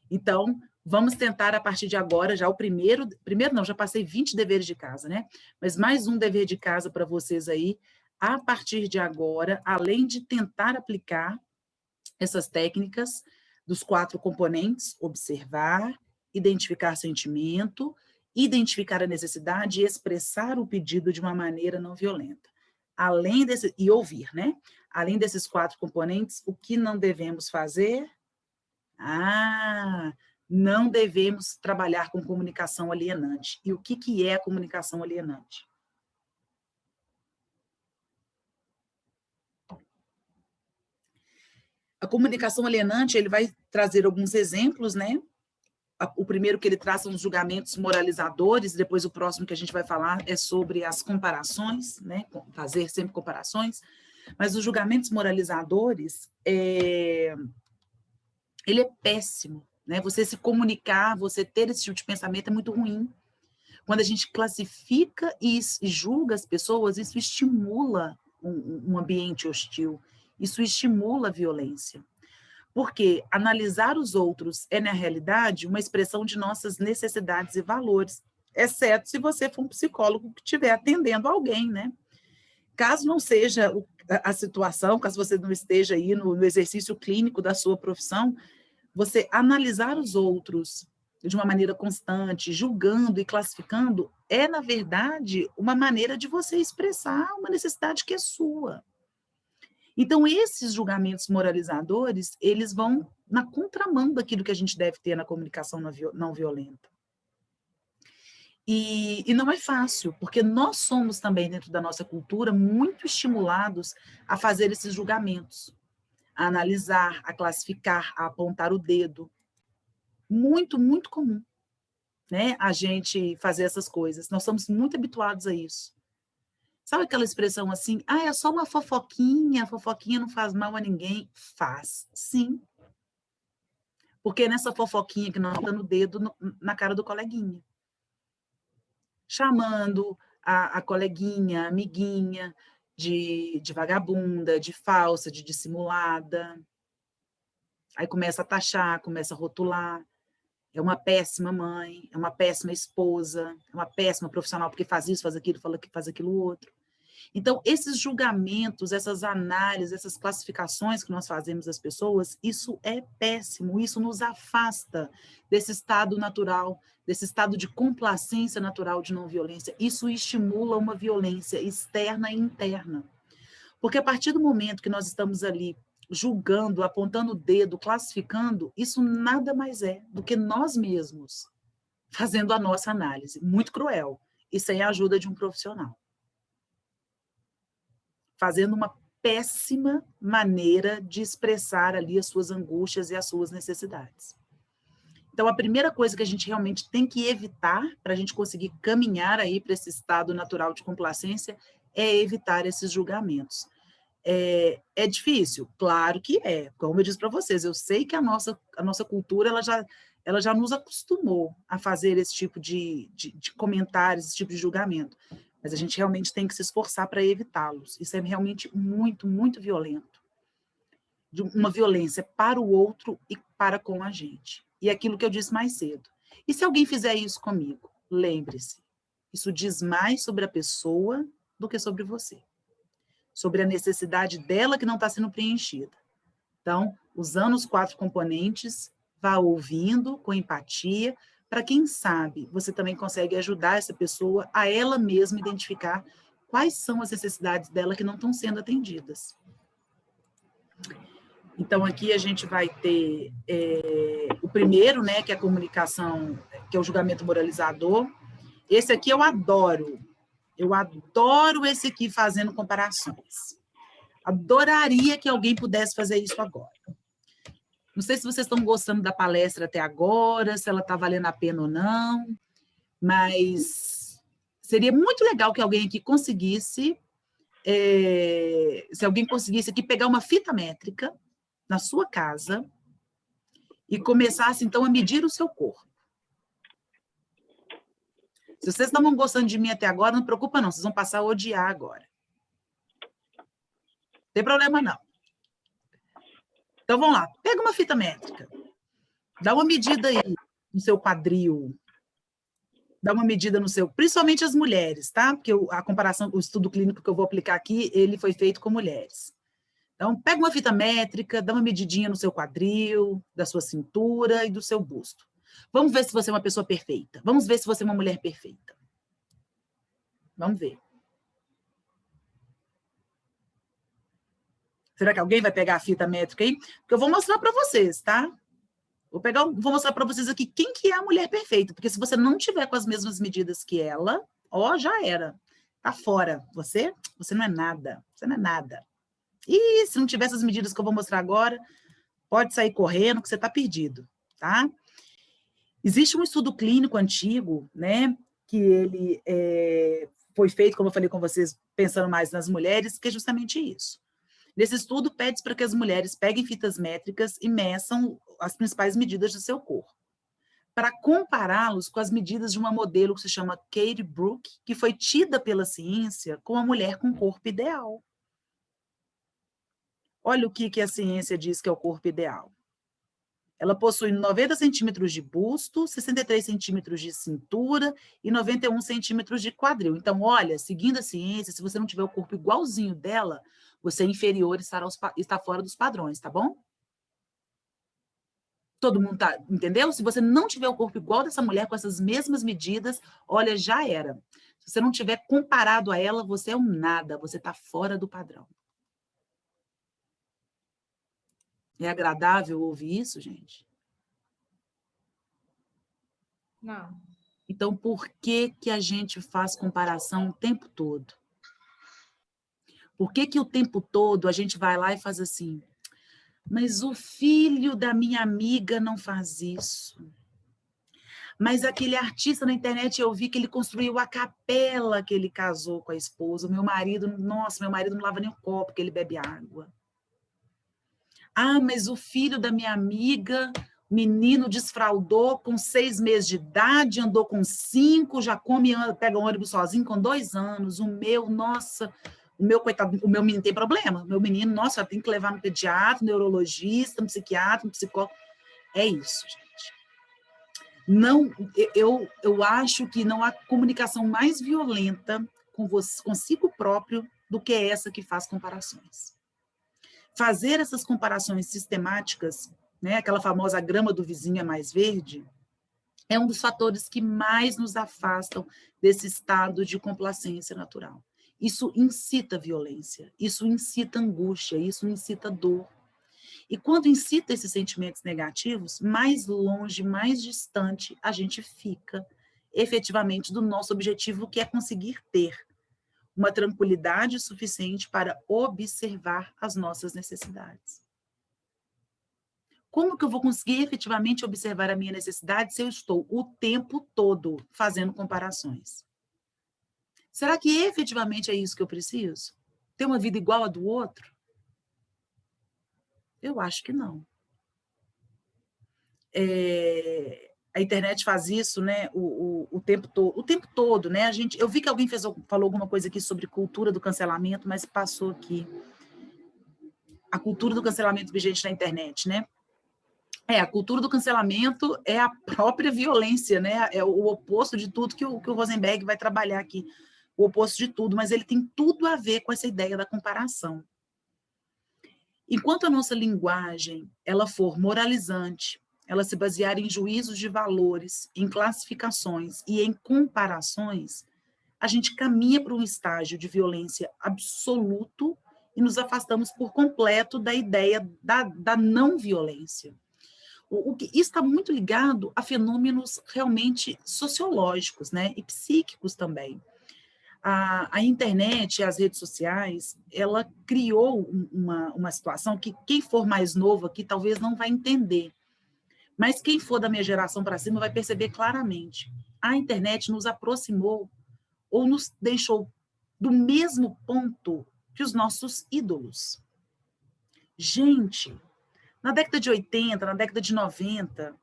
Então, vamos tentar a partir de agora, já o primeiro não, já passei 20 deveres de casa, né? Mas mais um dever de casa para vocês aí, a partir de agora, além de tentar aplicar essas técnicas dos 4 componentes, observar, identificar sentimento, identificar a necessidade e expressar o pedido de uma maneira não violenta. E ouvir, né? Além desses 4 componentes, o que não devemos fazer? Ah, não devemos trabalhar com comunicação alienante. E o que é a comunicação alienante? A comunicação alienante, ele vai trazer alguns exemplos, né? O primeiro que ele traz são os julgamentos moralizadores, depois o próximo que a gente vai falar é sobre as comparações, né? Fazer sempre comparações. Mas os julgamentos moralizadores, ele é péssimo, né? Você se comunicar, você ter esse tipo de pensamento é muito ruim. Quando a gente classifica e julga as pessoas, isso estimula um ambiente hostil, isso estimula a violência. Porque analisar os outros é, na realidade, uma expressão de nossas necessidades e valores, exceto se você for um psicólogo que estiver atendendo alguém, né? Caso não seja a situação, caso você não esteja aí no exercício clínico da sua profissão, você analisar os outros de uma maneira constante, julgando e classificando, é, na verdade, uma maneira de você expressar uma necessidade que é sua. Então, esses julgamentos moralizadores, eles vão na contramão daquilo que a gente deve ter na comunicação não violenta. E não é fácil, porque nós somos também, dentro da nossa cultura, muito estimulados a fazer esses julgamentos, a analisar, a classificar, a apontar o dedo. Muito, muito comum, né, a gente fazer essas coisas. Nós somos muito habituados a isso. Sabe aquela expressão assim, é só uma fofoquinha, a fofoquinha não faz mal a ninguém? Faz, sim. Porque é nessa fofoquinha que nós estamos dando o dedo na cara do coleguinha. Chamando a coleguinha, a amiguinha, de vagabunda, de falsa, de dissimulada. Aí começa a taxar, começa a rotular. É uma péssima mãe, é uma péssima esposa, é uma péssima profissional, porque faz isso, faz aquilo, fala que faz aquilo outro. Então, esses julgamentos, essas análises, essas classificações que nós fazemos das pessoas, isso é péssimo, isso nos afasta desse estado natural, desse estado de complacência natural de não violência. Isso estimula uma violência externa e interna. Porque a partir do momento que nós estamos ali julgando, apontando o dedo, classificando, isso nada mais é do que nós mesmos fazendo a nossa análise. Muito cruel. E sem a ajuda de um profissional. Fazendo uma péssima maneira de expressar ali as suas angústias e as suas necessidades. Então, a primeira coisa que a gente realmente tem que evitar para a gente conseguir caminhar aí para esse estado natural de complacência é evitar esses julgamentos. É difícil? Claro que é. Como eu disse para vocês, eu sei que a nossa cultura ela já nos acostumou a fazer esse tipo de comentários, esse tipo de julgamento. Mas a gente realmente tem que se esforçar para evitá-los. Isso é realmente muito, muito violento. Uma violência para o outro e para com a gente. E aquilo que eu disse mais cedo. E se alguém fizer isso comigo? Lembre-se, isso diz mais sobre a pessoa do que sobre você. Sobre a necessidade dela que não está sendo preenchida. Então, usando os 4 componentes, vá ouvindo com empatia, para quem sabe, você também consegue ajudar essa pessoa a ela mesma identificar quais são as necessidades dela que não estão sendo atendidas. Então, aqui a gente vai ter o primeiro, né, que é a comunicação, que é o julgamento moralizador. Esse aqui eu adoro. Eu adoro esse aqui fazendo comparações. Adoraria que alguém pudesse fazer isso agora. Não sei se vocês estão gostando da palestra até agora, se ela está valendo a pena ou não, mas seria muito legal que alguém aqui conseguisse, se alguém conseguisse aqui pegar uma fita métrica na sua casa e começasse, então, a medir o seu corpo. Se vocês estavam gostando de mim até agora, não preocupa não, vocês vão passar a odiar agora. Não tem problema não. Então, vamos lá. Pega uma fita métrica. Dá uma medida aí no seu quadril. Dá uma medida no seu... Principalmente as mulheres, tá? Porque a comparação, o estudo clínico que eu vou aplicar aqui, ele foi feito com mulheres. Então, pega uma fita métrica, dá uma medidinha no seu quadril, da sua cintura e do seu busto. Vamos ver se você é uma pessoa perfeita. Vamos ver se você é uma mulher perfeita. Vamos ver. Será que alguém vai pegar a fita métrica aí? Porque eu vou mostrar para vocês, tá? Vou mostrar para vocês aqui quem que é a mulher perfeita, porque se você não tiver com as mesmas medidas que ela, ó, já era. Tá fora. Você não é nada. Você não é nada. E se não tiver essas medidas que eu vou mostrar agora, pode sair correndo que você está perdido, tá? Existe um estudo clínico antigo, né, que ele foi feito, como eu falei com vocês, pensando mais nas mulheres, que é justamente isso. Nesse estudo, pede para que as mulheres peguem fitas métricas e meçam as principais medidas do seu corpo, para compará-los com as medidas de uma modelo que se chama Katie Brooke, que foi tida pela ciência como a mulher com corpo ideal. Olha o que a ciência diz que é o corpo ideal. Ela possui 90 centímetros de busto, 63 centímetros de cintura e 91 centímetros de quadril. Então, olha, seguindo a ciência, se você não tiver o corpo igualzinho dela, você é inferior e está fora dos padrões, tá bom? Todo mundo tá, entendeu? Se você não tiver o corpo igual dessa mulher, com essas mesmas medidas, olha, já era. Se você não tiver comparado a ela, você é um nada, você está fora do padrão. É agradável ouvir isso, gente? Não. Então, por que a gente faz comparação o tempo todo? Por que o tempo todo a gente vai lá e faz assim? Mas o filho da minha amiga não faz isso. Mas aquele artista na internet, eu vi que ele construiu a capela que ele casou com a esposa. Meu marido não lava nem o copo, porque ele bebe água. Ah, mas o filho da minha amiga, menino desfraldou com 6 meses de idade, andou com 5, já come, pega um ônibus sozinho com 2 anos. O meu, nossa, o meu coitado, o meu menino tem problema. O meu menino, nossa, tem que levar no pediatra, no neurologista, no psiquiatra, no psicólogo. É isso, gente. Não, eu acho que não há comunicação mais violenta com você, consigo próprio do que essa que faz comparações. Fazer essas comparações sistemáticas, né, aquela famosa grama do vizinho é mais verde, é um dos fatores que mais nos afastam desse estado de complacência natural. Isso incita violência, isso incita angústia, isso incita dor. E quando incita esses sentimentos negativos, mais longe, mais distante a gente fica, efetivamente, do nosso objetivo, que é conseguir ter uma tranquilidade suficiente para observar as nossas necessidades. Como que eu vou conseguir efetivamente observar a minha necessidade se eu estou o tempo todo fazendo comparações? Será que efetivamente é isso que eu preciso? Ter uma vida igual a do outro? Eu acho que não. A internet faz isso, né, o tempo todo, né? Eu vi que alguém falou alguma coisa aqui sobre cultura do cancelamento, mas passou aqui. A cultura do cancelamento vigente na internet, né? A cultura do cancelamento é a própria violência, né? É o oposto de tudo que o Rosenberg vai trabalhar aqui. O oposto de tudo, mas ele tem tudo a ver com essa ideia da comparação. Enquanto a nossa linguagem ela for moralizante, ela se basear em juízos de valores, em classificações e em comparações, a gente caminha para um estágio de violência absoluto e nos afastamos por completo da ideia da não violência. Isso está muito ligado a fenômenos realmente sociológicos, né, e psíquicos também. A internet e as redes sociais, ela criou uma situação que quem for mais novo aqui talvez não vai entender, mas quem for da minha geração para cima vai perceber claramente. A internet nos aproximou ou nos deixou do mesmo ponto que os nossos ídolos. Gente, na década de 80, na década de 90,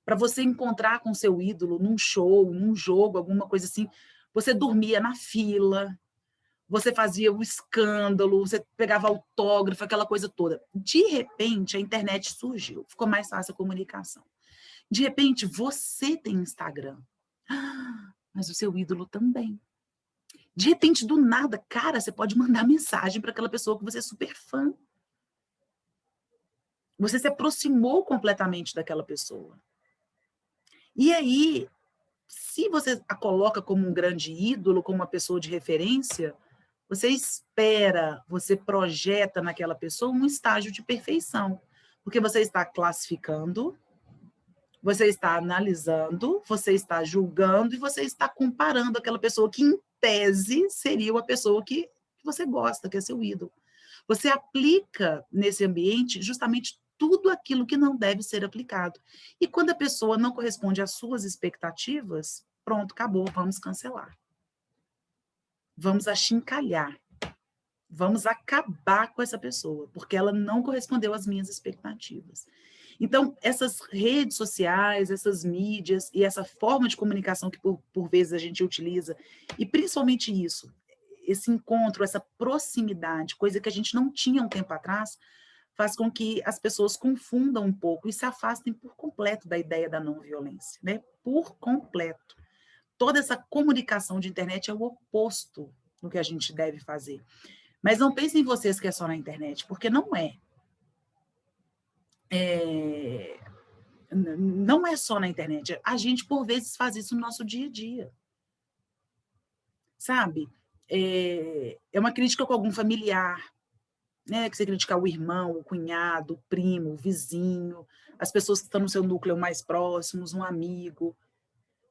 para você encontrar com seu ídolo num show, num jogo, alguma coisa assim, você dormia na fila, você fazia um escândalo, você pegava autógrafo, aquela coisa toda. De repente, a internet surgiu, ficou mais fácil a comunicação. De repente, você tem Instagram, mas o seu ídolo também. De repente, do nada, cara, você pode mandar mensagem para aquela pessoa que você é super fã. Você se aproximou completamente daquela pessoa. E aí, se você a coloca como um grande ídolo, como uma pessoa de referência, você espera, você projeta naquela pessoa um estágio de perfeição, porque você está classificando, Você está analisando, você está julgando e você está comparando aquela pessoa que, em tese, seria uma pessoa que você gosta, que é seu ídolo. Você aplica nesse ambiente justamente tudo aquilo que não deve ser aplicado. E quando a pessoa não corresponde às suas expectativas, pronto, acabou, vamos cancelar. Vamos achincalhar. Vamos acabar com essa pessoa, porque ela não correspondeu às minhas expectativas. Então, essas redes sociais, essas mídias e essa forma de comunicação que por vezes a gente utiliza, e principalmente isso, esse encontro, essa proximidade, coisa que a gente não tinha um tempo atrás, faz com que as pessoas confundam um pouco e se afastem por completo da ideia da não violência, né? Por completo. Toda essa comunicação de internet é o oposto do que a gente deve fazer. Mas não pensem em vocês que é só na internet, porque não é. Não é só na internet. A gente, por vezes, faz isso no nosso dia a dia. Sabe? É uma crítica com algum familiar, né? Que você criticar o irmão, o cunhado, o primo, o vizinho, as pessoas que estão no seu núcleo mais próximos, um amigo.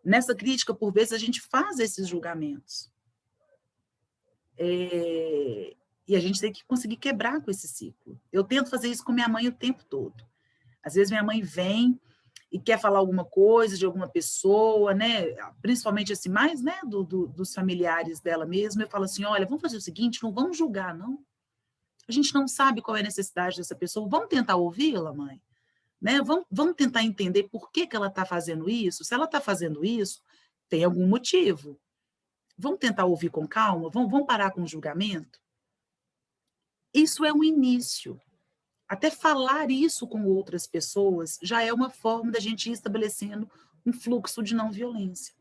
Nessa crítica, por vezes, a gente faz esses julgamentos. E a gente tem que conseguir quebrar com esse ciclo. Eu tento fazer isso com minha mãe o tempo todo. Às vezes minha mãe vem e quer falar alguma coisa de alguma pessoa, né? Principalmente assim, mais, né, dos familiares dela mesma. Eu falo assim, olha, vamos fazer o seguinte, não vamos julgar, não. A gente não sabe qual é a necessidade dessa pessoa. Vamos tentar ouvi-la, mãe? Né? Vamos tentar entender por que ela está fazendo isso. Se ela está fazendo isso, tem algum motivo. Vamos tentar ouvir com calma? Vamos parar com o julgamento? Isso é um início. Até falar isso com outras pessoas já é uma forma da gente ir estabelecendo um fluxo de não violência.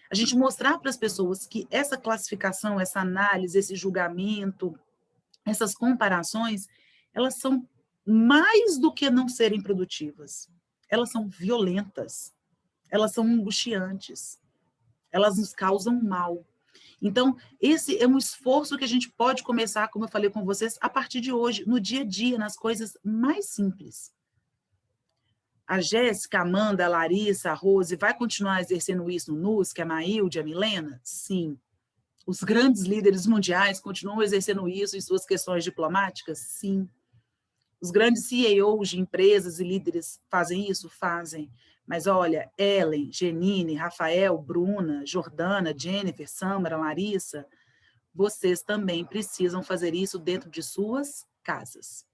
A gente mostrar para as pessoas que essa classificação, essa análise, esse julgamento, essas comparações, elas são mais do que não serem produtivas. Elas são violentas, elas são angustiantes, elas nos causam mal. Então, esse é um esforço que a gente pode começar, como eu falei com vocês, a partir de hoje, no dia a dia, nas coisas mais simples. A Jéssica, a Amanda, a Larissa, a Rose, vai continuar exercendo isso no NUSC, a Maílde, a Milena? Sim. Os grandes líderes mundiais continuam exercendo isso em suas questões diplomáticas? Sim. Os grandes CEOs de empresas e líderes fazem isso? Fazem. Mas olha, Ellen, Genine, Rafael, Bruna, Jordana, Jennifer, Samara, Larissa, vocês também precisam fazer isso dentro de suas casas.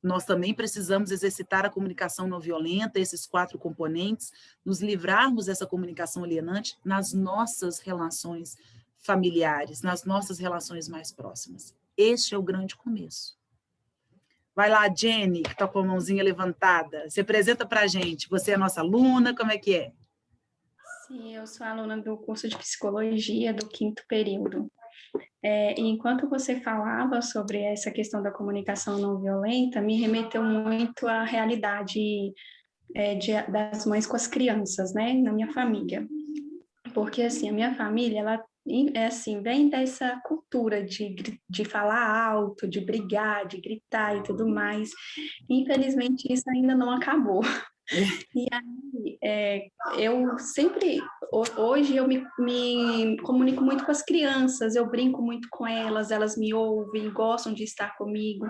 Nós também precisamos exercitar a comunicação não violenta, esses 4 componentes, nos livrarmos dessa comunicação alienante nas nossas relações familiares, nas nossas relações mais próximas. Este é o grande começo. Vai lá, Jenny, que está com a mãozinha levantada. Se apresenta para a gente. Você é nossa aluna, como é que é? Sim, eu sou aluna do curso de Psicologia do 5º período. E enquanto você falava sobre essa questão da comunicação não violenta, me remeteu muito à realidade das mães com as crianças, né, na minha família. Porque, assim, a minha família, ela assim, vem dessa cultura de falar alto, de brigar, de gritar e tudo mais. Infelizmente, isso ainda não acabou. E aí, eu sempre, hoje eu me comunico muito com as crianças, eu brinco muito com elas, elas me ouvem, gostam de estar comigo.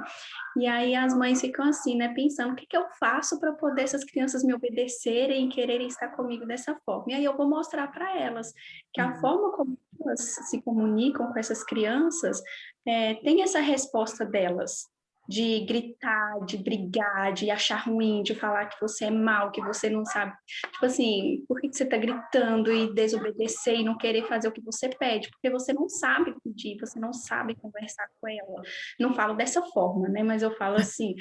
E aí as mães ficam assim, né, pensando, o que eu faço para poder essas crianças me obedecerem e quererem estar comigo dessa forma? E aí eu vou mostrar para elas que a forma como elas se comunicam com essas crianças tem essa resposta delas, de gritar, de brigar, de achar ruim, de falar que você é mal, que você não sabe. Tipo assim, por que você está gritando e desobedecer e não querer fazer o que você pede? Porque você não sabe pedir, você não sabe conversar com ela. Não falo dessa forma, né? Mas eu falo assim,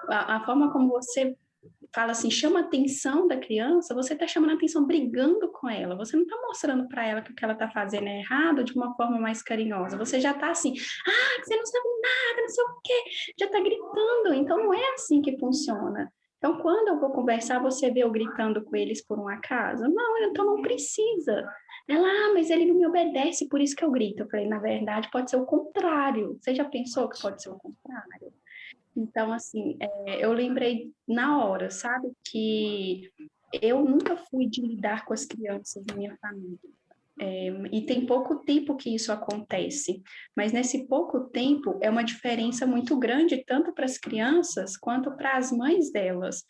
a forma como você fala assim, chama a atenção da criança, você está chamando a atenção brigando com ela, você não está mostrando para ela que o que ela está fazendo é errado de uma forma mais carinhosa, você já está assim, você não sabe nada, não sei o quê, já está gritando, então não é assim que funciona. Então, quando eu vou conversar, você vê eu gritando com eles por um acaso? Não, então não precisa. Ela, mas ele não me obedece, por isso que eu grito. Eu falei, na verdade, pode ser o contrário. Você já pensou que pode ser o contrário? Então, assim, eu lembrei na hora, sabe, que eu nunca fui de lidar com as crianças na minha família. E tem pouco tempo que isso acontece, mas nesse pouco tempo é uma diferença muito grande, tanto para as crianças quanto para as mães delas,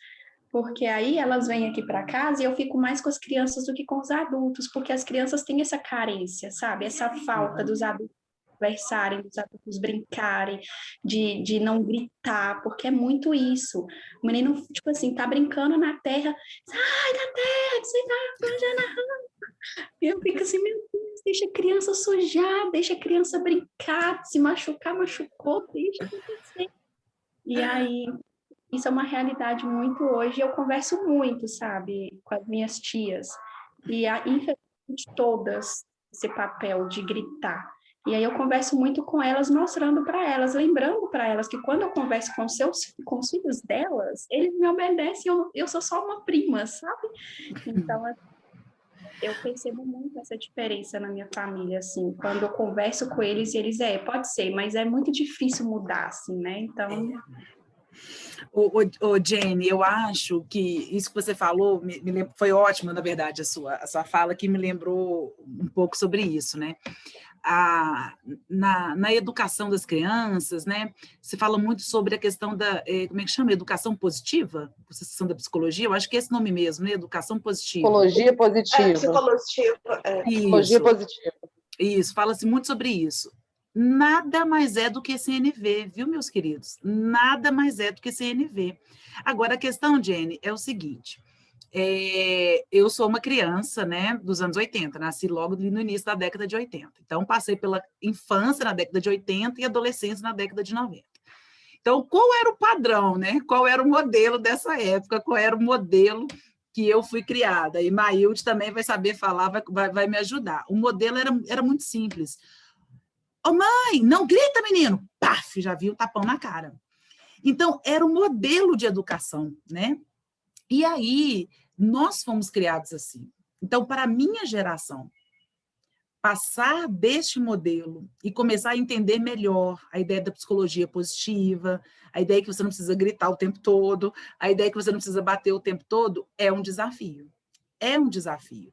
porque aí elas vêm aqui para casa e eu fico mais com as crianças do que com os adultos, porque as crianças têm essa carência, sabe? Essa falta dos adultos conversarem, dos adultos brincarem, de não gritar, porque é muito isso. O menino, tipo assim, tá brincando na terra, sai da terra, que você tá sujando a rua. E eu fico assim, meu Deus, deixa a criança sujar, deixa a criança brincar, se machucar, machucou, deixa acontecer. E aí, isso é uma realidade muito hoje, eu converso muito, sabe, com as minhas tias, e infelizmente todas esse papel de gritar. E aí eu converso muito com elas, mostrando para elas, lembrando para elas que quando eu converso com os filhos delas, eles me obedecem, eu sou só uma prima, sabe? Então, eu percebo muito essa diferença na minha família, assim, quando eu converso com eles, e eles, pode ser, mas é muito difícil mudar, assim, né? Então... Jenny, eu acho que isso que você falou foi ótimo, na verdade, a sua fala, que me lembrou um pouco sobre isso, né? Na educação das crianças, né? Se fala muito sobre a questão da, como é que chama? Educação positiva? Questão da psicologia, eu acho que é esse nome mesmo, né? Educação positiva. Psicologia positiva. Psicologia, Psicologia positiva. Isso, fala-se muito sobre isso. Nada mais é do que CNV, viu, meus queridos? Nada mais é do que CNV. Agora, a questão, Jenny, é o seguinte, eu sou uma criança, né, dos anos 80, nasci logo no início da década de 80, então passei pela infância na década de 80 e adolescência na década de 90. Então, qual era o padrão, né? Qual era o modelo dessa época? Qual era o modelo que eu fui criada? E Maílde também vai saber falar, vai me ajudar. O modelo era muito simples. Ô, mãe, não grita, menino! Paf, já vi o tapão na cara. Então, era o modelo de educação, né? E aí, nós fomos criados assim. Então, para a minha geração, passar deste modelo e começar a entender melhor a ideia da psicologia positiva, a ideia que você não precisa gritar o tempo todo, a ideia que você não precisa bater o tempo todo, é um desafio. É um desafio.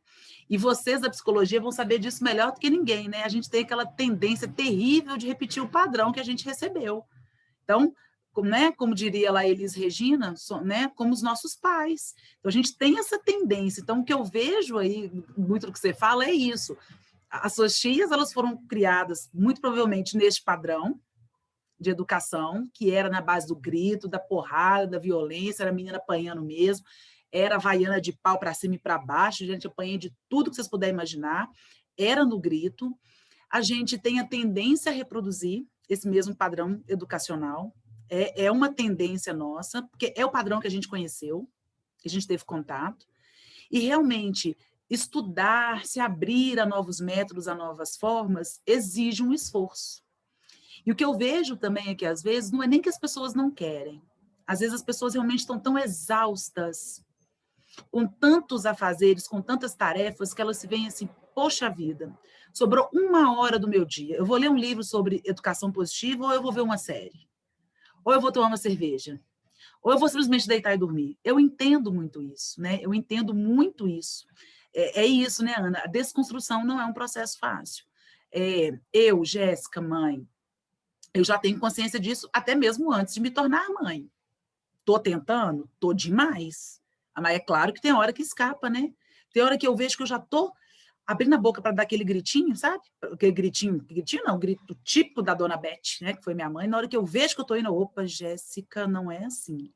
E vocês da psicologia vão saber disso melhor do que ninguém, né? A gente tem aquela tendência terrível de repetir o padrão que a gente recebeu. Então, como diria lá Elis Regina, né, como os nossos pais. Então, a gente tem essa tendência. Então, o que eu vejo aí, muito do que você fala, é isso. As suas tias, elas foram criadas, muito provavelmente, neste padrão de educação, que era na base do grito, da porrada, da violência, era a menina apanhando mesmo, era havaiana de pau para cima e para baixo, a gente apanhei de tudo que vocês puderem imaginar, era no grito. A gente tem a tendência a reproduzir esse mesmo padrão educacional, é uma tendência nossa, porque é o padrão que a gente conheceu, que a gente teve contato, e realmente estudar, se abrir a novos métodos, a novas formas, exige um esforço. E o que eu vejo também é que, às vezes, não é nem que as pessoas não querem, às vezes as pessoas realmente estão tão exaustas, com tantos afazeres, com tantas tarefas, que elas se veem assim, poxa vida, sobrou 1 hora do meu dia, eu vou ler um livro sobre educação positiva ou eu vou ver uma série? Ou eu vou tomar uma cerveja? Ou eu vou simplesmente deitar e dormir? Eu entendo muito isso, né? Eu entendo muito isso. É isso, né, Ana? A desconstrução não é um processo fácil. Eu, Jéssica, mãe, eu já tenho consciência disso até mesmo antes de me tornar mãe. Estou tentando? Estou demais. Mas é claro que tem hora que escapa, né? Tem hora que eu vejo que eu já estou abrindo a boca para dar aquele gritinho, sabe? Aquele gritinho não, grito típico da dona Beth, né? Que foi minha mãe. Na hora que eu vejo que eu estou indo, opa, Jéssica, não é assim.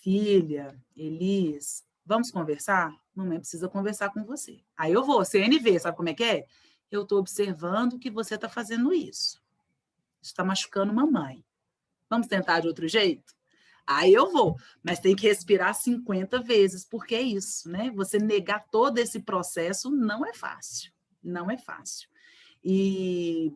Filha, Elis, vamos conversar? Mamãe precisa conversar com você. Aí eu vou, CNV, sabe como é que é? Eu estou observando que você está fazendo isso. Isso está machucando mamãe. Vamos tentar de outro jeito? Aí eu vou, mas tem que respirar 50 vezes, porque é isso, né? Você negar todo esse processo não é fácil, não é fácil. E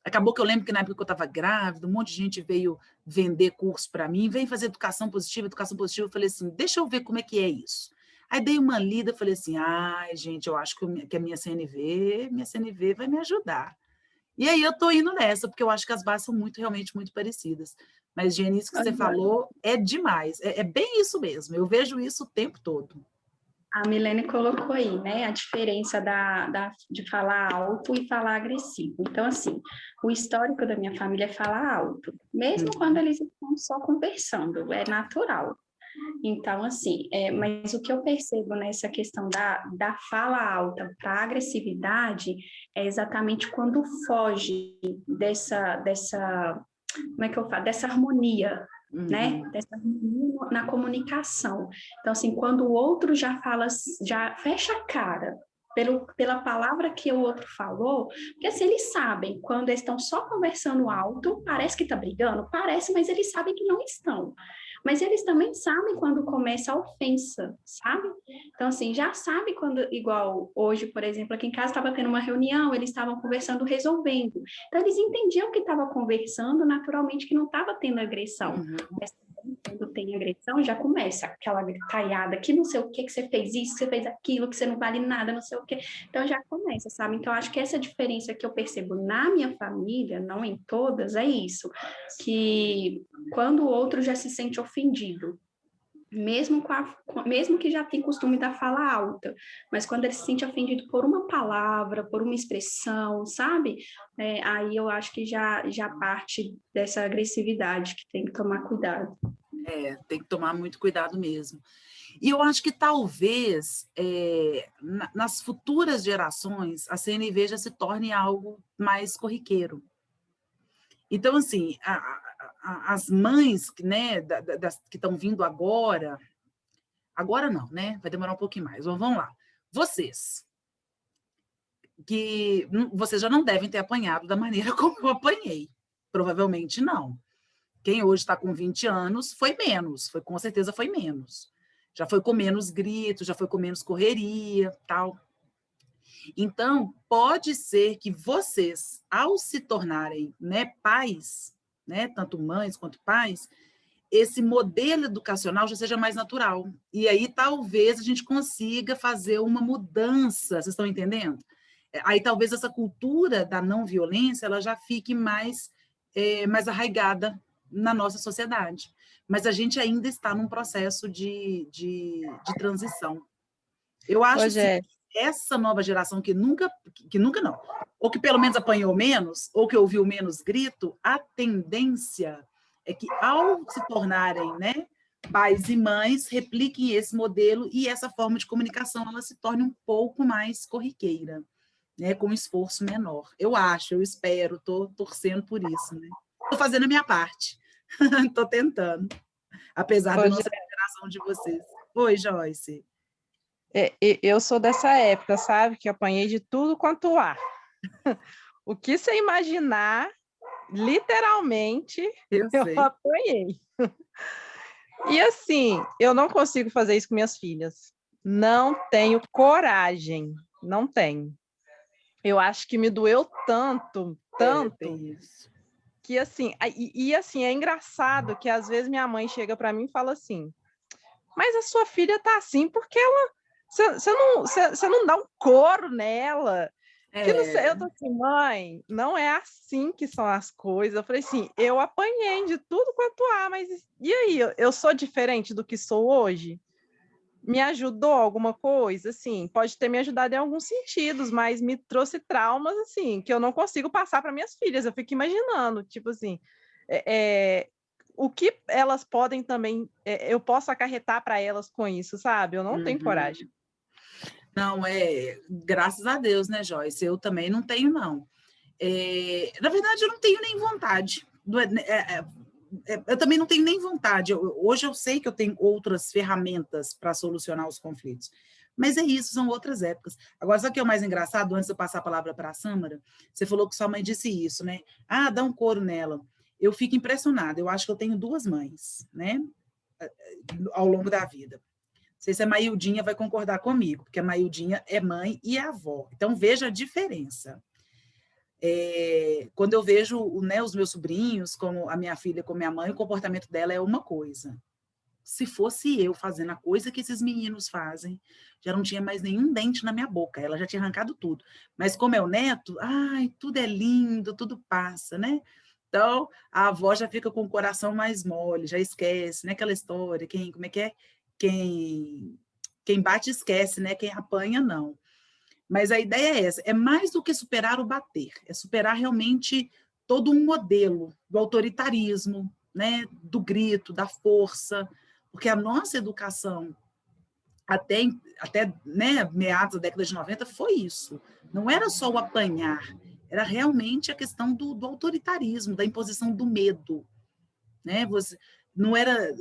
acabou que eu lembro que na época que eu estava grávida, um monte de gente veio vender curso para mim, veio fazer educação positiva, eu falei assim, deixa eu ver como é que é isso. Aí dei uma lida, falei assim, ai, gente, eu acho que a minha CNV vai me ajudar. E aí eu tô indo nessa, porque eu acho que as bases são realmente muito parecidas. Mas, Jenny, isso que você falou é demais. É bem isso mesmo. Eu vejo isso o tempo todo. A Milene colocou aí, né, a diferença de falar alto e falar agressivo. Então, assim, o histórico da minha família é falar alto, mesmo quando eles estão só conversando, é natural. Então, assim, mas o que eu percebo nessa questão da fala alta para a agressividade é exatamente quando foge como é que eu falo? Dessa harmonia, né? Dessa harmonia na comunicação. Então, assim, quando o outro já fala, já fecha a cara pela palavra que o outro falou, porque assim, eles sabem, quando eles estão só conversando alto, parece que está brigando, parece, mas eles sabem que não estão. Mas eles também sabem quando começa a ofensa, sabe? Então, assim, já sabe quando, igual hoje, por exemplo, aqui em casa estava tendo uma reunião, eles estavam conversando, resolvendo. Então, eles entendiam que estava conversando, naturalmente, que não estava tendo agressão. Mas quando tem agressão, já começa aquela gritaiada, que não sei o que você fez isso, que você fez aquilo, que você não vale nada, não sei o quê. Então, já começa, sabe? Então, acho que essa diferença que eu percebo na minha família, não em todas, é isso, que quando o outro já se sente ofendido, mesmo que já tem costume da fala alta, mas quando ele se sente ofendido por uma palavra, por uma expressão, sabe? Aí eu acho que já parte dessa agressividade, que tem que tomar cuidado. Tem que tomar muito cuidado mesmo. E eu acho que talvez nas futuras gerações a CNV já se torne algo mais corriqueiro. Então, assim, as mães, né, que estão vindo agora não, né? Vai demorar um pouquinho mais. Mas vamos lá. Vocês já não devem ter apanhado da maneira como eu apanhei. Provavelmente não. Quem hoje está com 20 anos foi menos, com certeza foi menos. Já foi com menos gritos, já foi com menos correria, tal. Então, pode ser que vocês, ao se tornarem, né, pais, né, tanto mães quanto pais, esse modelo educacional já seja mais natural. E aí, talvez, a gente consiga fazer uma mudança, vocês estão entendendo? Aí, talvez, essa cultura da não violência ela já fique mais arraigada na nossa sociedade. Mas a gente ainda está num processo de transição. Eu acho assim, que essa nova geração que nunca não, ou que pelo menos apanhou menos, ou que ouviu menos grito, a tendência é que, ao se tornarem, né, pais e mães, repliquem esse modelo e essa forma de comunicação ela se torne um pouco mais corriqueira, né, com um esforço menor. Eu espero, estou torcendo por isso. Né? Estou fazendo a minha parte, estou tentando, apesar de não ser a geração de vocês. Oi, Joyce. Eu sou dessa época, sabe? Que apanhei de tudo quanto há. O que você imaginar, literalmente, eu apanhei. E assim, eu não consigo fazer isso com minhas filhas. Não tenho coragem, não tenho. Eu acho que me doeu tanto, que assim, assim, é engraçado que às vezes minha mãe chega para mim e fala assim, mas a sua filha tá assim porque você não dá um couro nela. Que não sei, eu tô assim, mãe, não é assim que são as coisas. Eu falei assim, eu apanhei de tudo quanto há, mas e aí? Eu sou diferente do que sou hoje? Me ajudou alguma coisa? Assim, pode ter me ajudado em alguns sentidos, mas me trouxe traumas, assim, que eu não consigo passar para minhas filhas. Eu fico imaginando, tipo assim, o que elas podem também, eu posso acarretar para elas com isso, sabe? Eu não tenho coragem. Não, graças a Deus, né, Joyce? Eu também não tenho, não. Na verdade, eu não tenho nem vontade. Eu também não tenho nem vontade. Hoje eu sei que eu tenho outras ferramentas para solucionar os conflitos. Mas é isso, são outras épocas. Agora, sabe o que é o mais engraçado? Antes de eu passar a palavra para a Sâmara, você falou que sua mãe disse isso, né? Ah, dá um couro nela. Eu fico impressionada. Eu acho que eu tenho duas mães, né? Ao longo da vida. Não sei se a Maildinha vai concordar comigo, porque a Maildinha é mãe e é avó. Então, veja a diferença. Quando eu vejo, né, os meus sobrinhos, como a minha filha, com minha mãe, o comportamento dela é uma coisa. se fosse eu fazendo a coisa que esses meninos fazem, já não tinha mais nenhum dente na minha boca, ela já tinha arrancado tudo. Mas como é o neto, ai, tudo é lindo, tudo passa, né? Então, a avó já fica com o coração mais mole, já esquece, né? Aquela história, como é que é? Quem bate esquece, né? Quem apanha, não. Mas a ideia é essa, é mais do que superar o bater, é superar realmente todo um modelo do autoritarismo, né? Do grito, da força, porque a nossa educação, até né, meados da década de 90, foi isso. Não era só o apanhar, era realmente a questão do autoritarismo, da imposição do medo. Né? Não era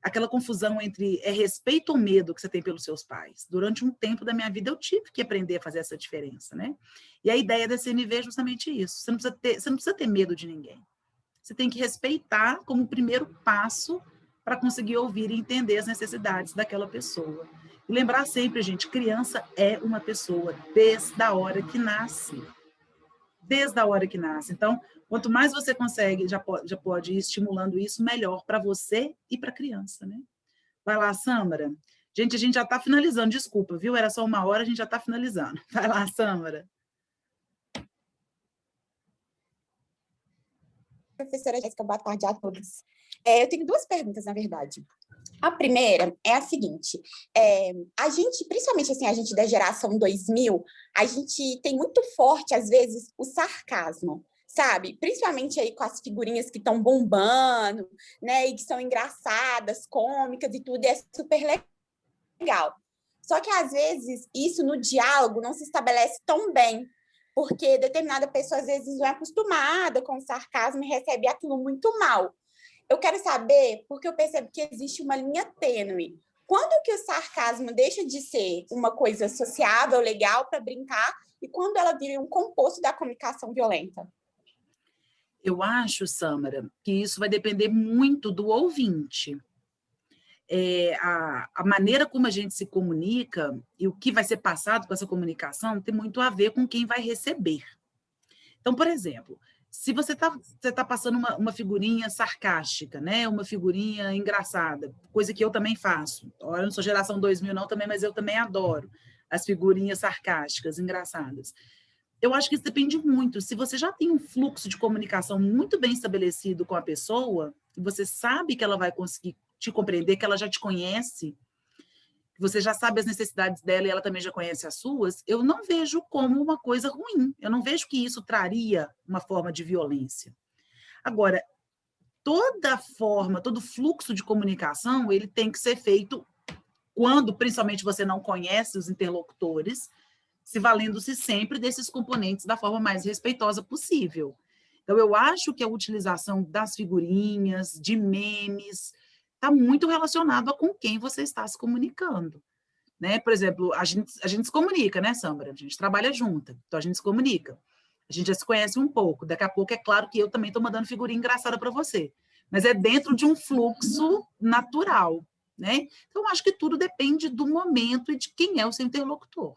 aquela confusão entre respeito ou medo que você tem pelos seus pais. Durante um tempo da minha vida, eu tive que aprender a fazer essa diferença. Né? E a ideia da CNV é justamente isso. Você não precisa ter medo de ninguém. Você tem que respeitar como primeiro passo para conseguir ouvir e entender as necessidades daquela pessoa. E lembrar sempre, gente, criança é uma pessoa desde a hora que nasce. Desde a hora que nasce. Então, quanto mais você consegue, já pode ir estimulando isso, melhor para você e para a criança, né? Vai lá, Sâmara. Gente, a gente já está finalizando, desculpa, viu? Era só 1 hora, a gente já está finalizando. Vai lá, Sâmara. Professora Jéssica, boa tarde a todos. Eu tenho 2 perguntas, na verdade. A primeira é a seguinte, a gente, principalmente assim, a gente da geração 2000, a gente tem muito forte, às vezes, o sarcasmo, sabe? Principalmente aí com as figurinhas que estão bombando, né? E que são engraçadas, cômicas e tudo, e é super legal. Só que, às vezes, isso no diálogo não se estabelece tão bem, porque determinada pessoa, às vezes, não é acostumada com o sarcasmo e recebe aquilo muito mal. Eu quero saber, porque eu percebo que existe uma linha tênue. Quando que o sarcasmo deixa de ser uma coisa sociável, legal para brincar, e quando ela vira um composto da comunicação violenta? Eu acho, Sâmara, que isso vai depender muito do ouvinte. A maneira como a gente se comunica e o que vai ser passado com essa comunicação tem muito a ver com quem vai receber. Então, por exemplo, se você tá passando uma figurinha sarcástica, né? Uma figurinha engraçada, coisa que eu também faço. Eu não sou geração 2000 não também, mas eu também adoro as figurinhas sarcásticas, engraçadas. Eu acho que isso depende muito. Se você já tem um fluxo de comunicação muito bem estabelecido com a pessoa, e você sabe que ela vai conseguir te compreender, que ela já te conhece, você já sabe as necessidades dela e ela também já conhece as suas, eu não vejo como uma coisa ruim. Eu não vejo que isso traria uma forma de violência. Agora, todo fluxo de comunicação, ele tem que ser feito quando, principalmente, você não conhece os interlocutores, se valendo-se sempre desses componentes da forma mais respeitosa possível. Então, eu acho que a utilização das figurinhas, de memes, está muito relacionado a com quem você está se comunicando. Né? Por exemplo, a gente se comunica, né, Sâmara? A gente trabalha junto, então a gente se comunica. A gente já se conhece um pouco. Daqui a pouco, é claro que eu também estou mandando figurinha engraçada para você. Mas é dentro de um fluxo natural. Né? Então, eu acho que tudo depende do momento e de quem é o seu interlocutor.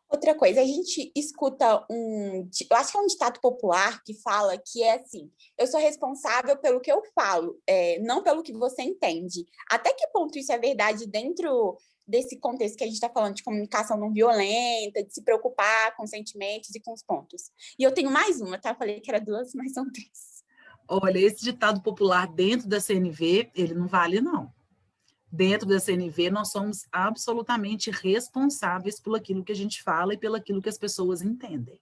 Outra coisa, a gente escuta eu acho que é um ditado popular que fala que é assim, eu sou responsável pelo que eu falo, não pelo que você entende. Até que ponto isso é verdade dentro desse contexto que a gente está falando de comunicação não violenta, de se preocupar com os sentimentos e com os pontos? E eu tenho mais uma, tá? Eu falei que era 2, mas são 3. Olha, esse ditado popular dentro da CNV, ele não vale, não. Dentro da CNV, nós somos absolutamente responsáveis por aquilo que a gente fala e pelo aquilo que as pessoas entendem.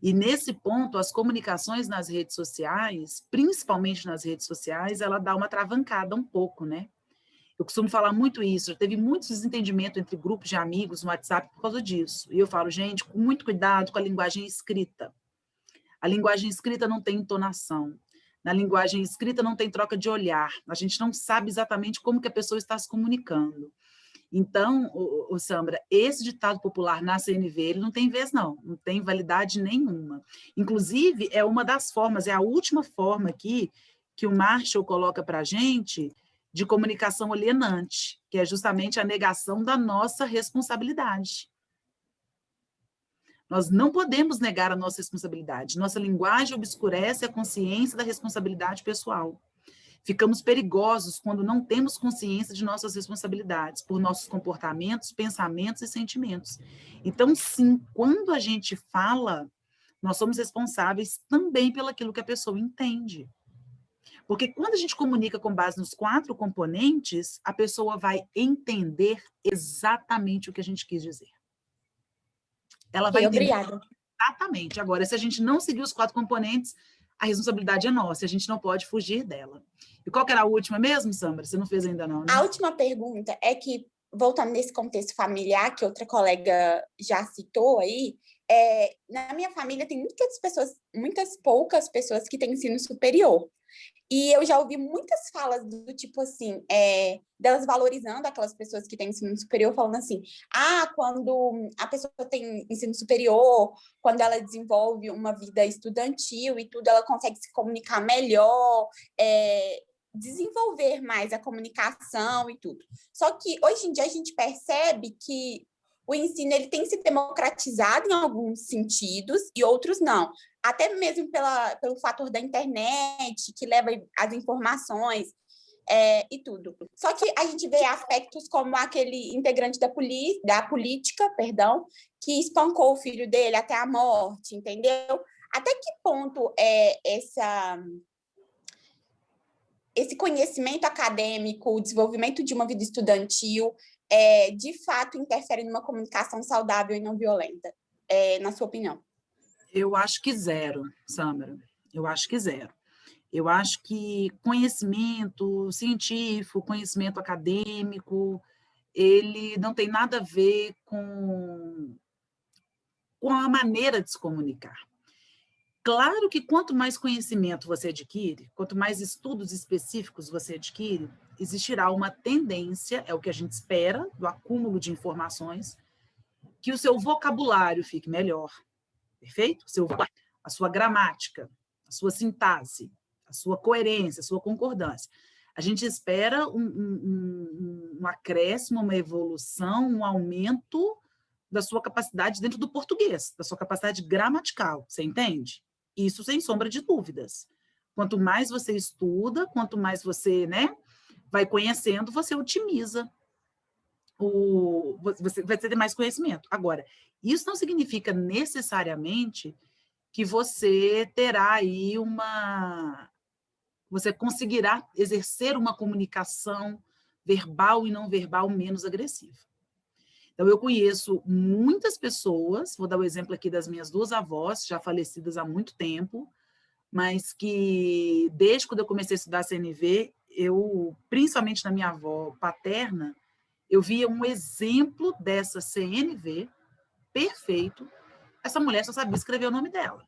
E nesse ponto, as comunicações nas redes sociais, principalmente nas redes sociais, ela dá uma travancada um pouco, né? Eu costumo falar muito isso, já teve muito desentendimento entre grupos de amigos no WhatsApp por causa disso. E eu falo, gente, com muito cuidado com a linguagem escrita. A linguagem escrita não tem entonação. Na linguagem escrita não tem troca de olhar, a gente não sabe exatamente como que a pessoa está se comunicando. Então, Sâmara, esse ditado popular na CNV, ele não tem vez não tem validade nenhuma. Inclusive, é uma das formas, é a última forma aqui que o Marshall coloca para a gente de comunicação alienante, que é justamente a negação da nossa responsabilidade. Nós não podemos negar a nossa responsabilidade. Nossa linguagem obscurece a consciência da responsabilidade pessoal. Ficamos perigosos quando não temos consciência de nossas responsabilidades, por nossos comportamentos, pensamentos e sentimentos. Então, sim, quando a gente fala, nós somos responsáveis também pelaquilo que a pessoa entende. Porque quando a gente comunica com base nos 4 componentes, a pessoa vai entender exatamente o que a gente quis dizer. Ela vai entender exatamente. Agora, se a gente não seguir os 4 componentes, a responsabilidade é nossa, a gente não pode fugir dela. E qual que era a última mesmo, Samara? Você não fez ainda não, né? A última pergunta é que, voltando nesse contexto familiar, que outra colega já citou aí, na minha família tem muitas poucas pessoas que têm ensino superior. E eu já ouvi muitas falas do tipo assim, delas valorizando aquelas pessoas que têm ensino superior, falando assim, quando a pessoa tem ensino superior, quando ela desenvolve uma vida estudantil e tudo, ela consegue se comunicar melhor, desenvolver mais a comunicação e tudo. Só que hoje em dia a gente percebe que o ensino ele tem se democratizado em alguns sentidos e outros não. Até mesmo pelo fator da internet, que leva as informações e tudo. Só que a gente vê aspectos como aquele integrante da política, que espancou o filho dele até a morte, entendeu? Até que ponto esse conhecimento acadêmico, o desenvolvimento de uma vida estudantil, de fato interfere numa comunicação saudável e não violenta, na sua opinião? Eu acho que 0, Samara. Eu acho que 0. Eu acho que conhecimento científico, conhecimento acadêmico, ele não tem nada a ver com a maneira de se comunicar. Claro que quanto mais conhecimento você adquire, quanto mais estudos específicos você adquire, existirá uma tendência, é o que a gente espera, do acúmulo de informações, que o seu vocabulário fique melhor, perfeito? A sua gramática, a sua sintaxe, a sua coerência, a sua concordância. A gente espera um acréscimo, uma evolução, um aumento da sua capacidade dentro do português, da sua capacidade gramatical, você entende? Isso sem sombra de dúvidas. Quanto mais você estuda, quanto mais você, vai conhecendo, você otimiza. Você vai ter mais conhecimento. Agora, isso não significa necessariamente que você terá aí você conseguirá exercer uma comunicação verbal e não verbal menos agressiva. Então, eu conheço muitas pessoas, vou dar o exemplo aqui das minhas 2 avós, já falecidas há muito tempo, mas que, desde quando eu comecei a estudar CNV, principalmente na minha avó paterna, eu via um exemplo dessa CNV perfeito. Essa mulher só sabia escrever o nome dela.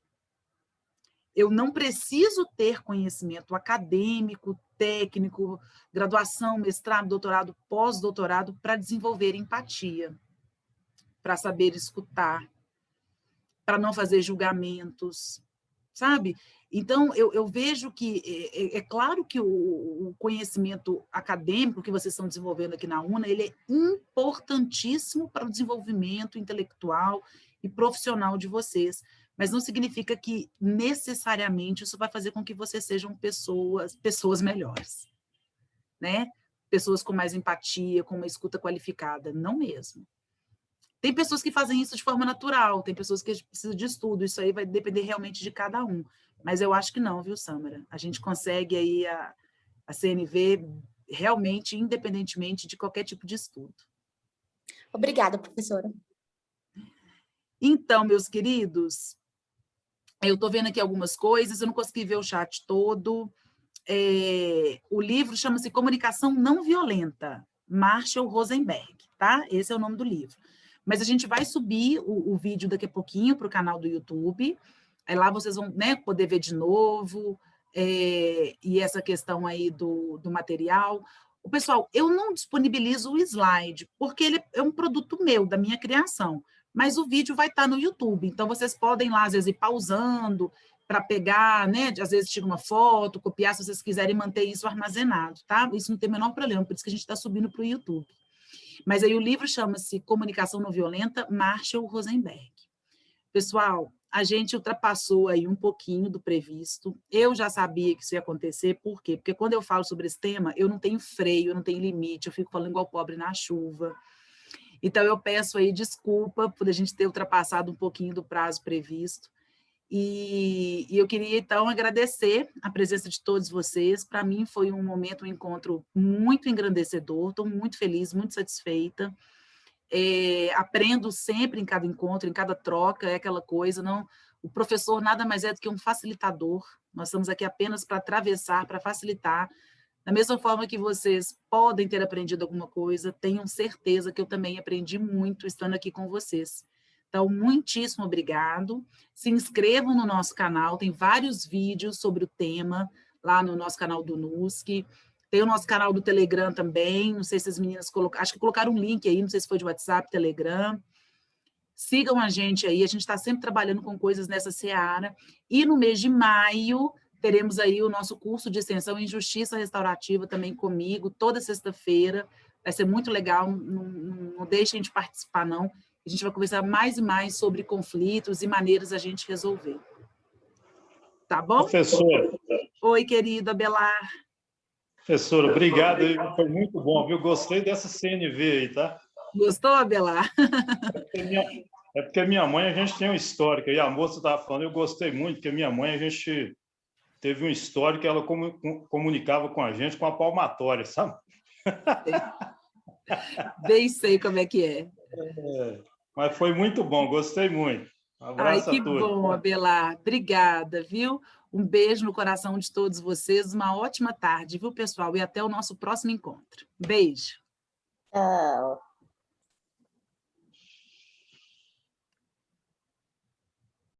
Eu não preciso ter conhecimento acadêmico, técnico, graduação, mestrado, doutorado, pós-doutorado para desenvolver empatia, para saber escutar, para não fazer julgamentos, sabe? Então, eu vejo que é claro que o conhecimento acadêmico que vocês estão desenvolvendo aqui na UNA, ele é importantíssimo para o desenvolvimento intelectual e profissional de vocês, mas não significa que necessariamente isso vai fazer com que vocês sejam pessoas melhores, né? Pessoas com mais empatia, com uma escuta qualificada, não mesmo. Tem pessoas que fazem isso de forma natural, tem pessoas que precisam de estudo, isso aí vai depender realmente de cada um. Mas eu acho que não, viu, Samara? A gente consegue aí a CNV realmente, independentemente de qualquer tipo de estudo. Obrigada, professora. Então, meus queridos, eu estou vendo aqui algumas coisas, eu não consegui ver o chat todo. O livro chama-se Comunicação Não Violenta, Marshall Rosenberg, tá? Esse é o nome do livro. Mas a gente vai subir o vídeo daqui a pouquinho para o canal do YouTube, aí lá vocês vão poder ver de novo, e essa questão aí do material. Pessoal, eu não disponibilizo o slide, porque ele é um produto meu, da minha criação, mas o vídeo vai estar no YouTube, então vocês podem lá, às vezes, ir pausando para pegar, às vezes tira uma foto, copiar, se vocês quiserem manter isso armazenado, tá? Isso não tem o menor problema, por isso que a gente está subindo para o YouTube. Mas aí o livro chama-se Comunicação Não Violenta, Marshall Rosenberg. Pessoal, a gente ultrapassou aí um pouquinho do previsto. Eu já sabia que isso ia acontecer, por quê? Porque quando eu falo sobre esse tema, eu não tenho freio, eu não tenho limite, eu fico falando igual pobre na chuva. Então, eu peço aí desculpa por a gente ter ultrapassado um pouquinho do prazo previsto. E eu queria, então, agradecer a presença de todos vocês. Para mim, foi um momento, um encontro muito engrandecedor, estou muito feliz, muito satisfeita. Aprendo sempre em cada encontro, em cada troca, é aquela coisa, não, o professor nada mais é do que um facilitador, nós estamos aqui apenas para atravessar, para facilitar, da mesma forma que vocês podem ter aprendido alguma coisa, tenham certeza que eu também aprendi muito estando aqui com vocês. Então, muitíssimo obrigado, se inscrevam no nosso canal, tem vários vídeos sobre o tema, lá no nosso canal do NUSC, tem o nosso canal do Telegram também, não sei se as meninas colocaram, acho que colocaram um link aí, não sei se foi de WhatsApp, Telegram. Sigam a gente aí, a gente está sempre trabalhando com coisas nessa seara. E no mês de maio, teremos aí o nosso curso de extensão em Justiça Restaurativa também comigo, toda sexta-feira. Vai ser muito legal, não deixem de participar, não. A gente vai conversar mais e mais sobre conflitos e maneiras a gente resolver. Tá bom? Professora. Oi, querida Abelar. Professora, obrigado, foi muito bom, viu? Gostei dessa CNV aí, tá? Gostou, Abelar? É porque minha mãe, a gente tem um histórico, e a moça estava falando, eu gostei muito, porque minha mãe, a gente teve um histórico, ela comunicava com a gente com a palmatória, sabe? Bem sei como é que é. Mas foi muito bom, gostei muito. Um abraço a todos. Que bom, Abelar. Obrigada, viu? Um beijo no coração de todos vocês, uma ótima tarde, viu, pessoal? E até o nosso próximo encontro. Beijo. Tchau.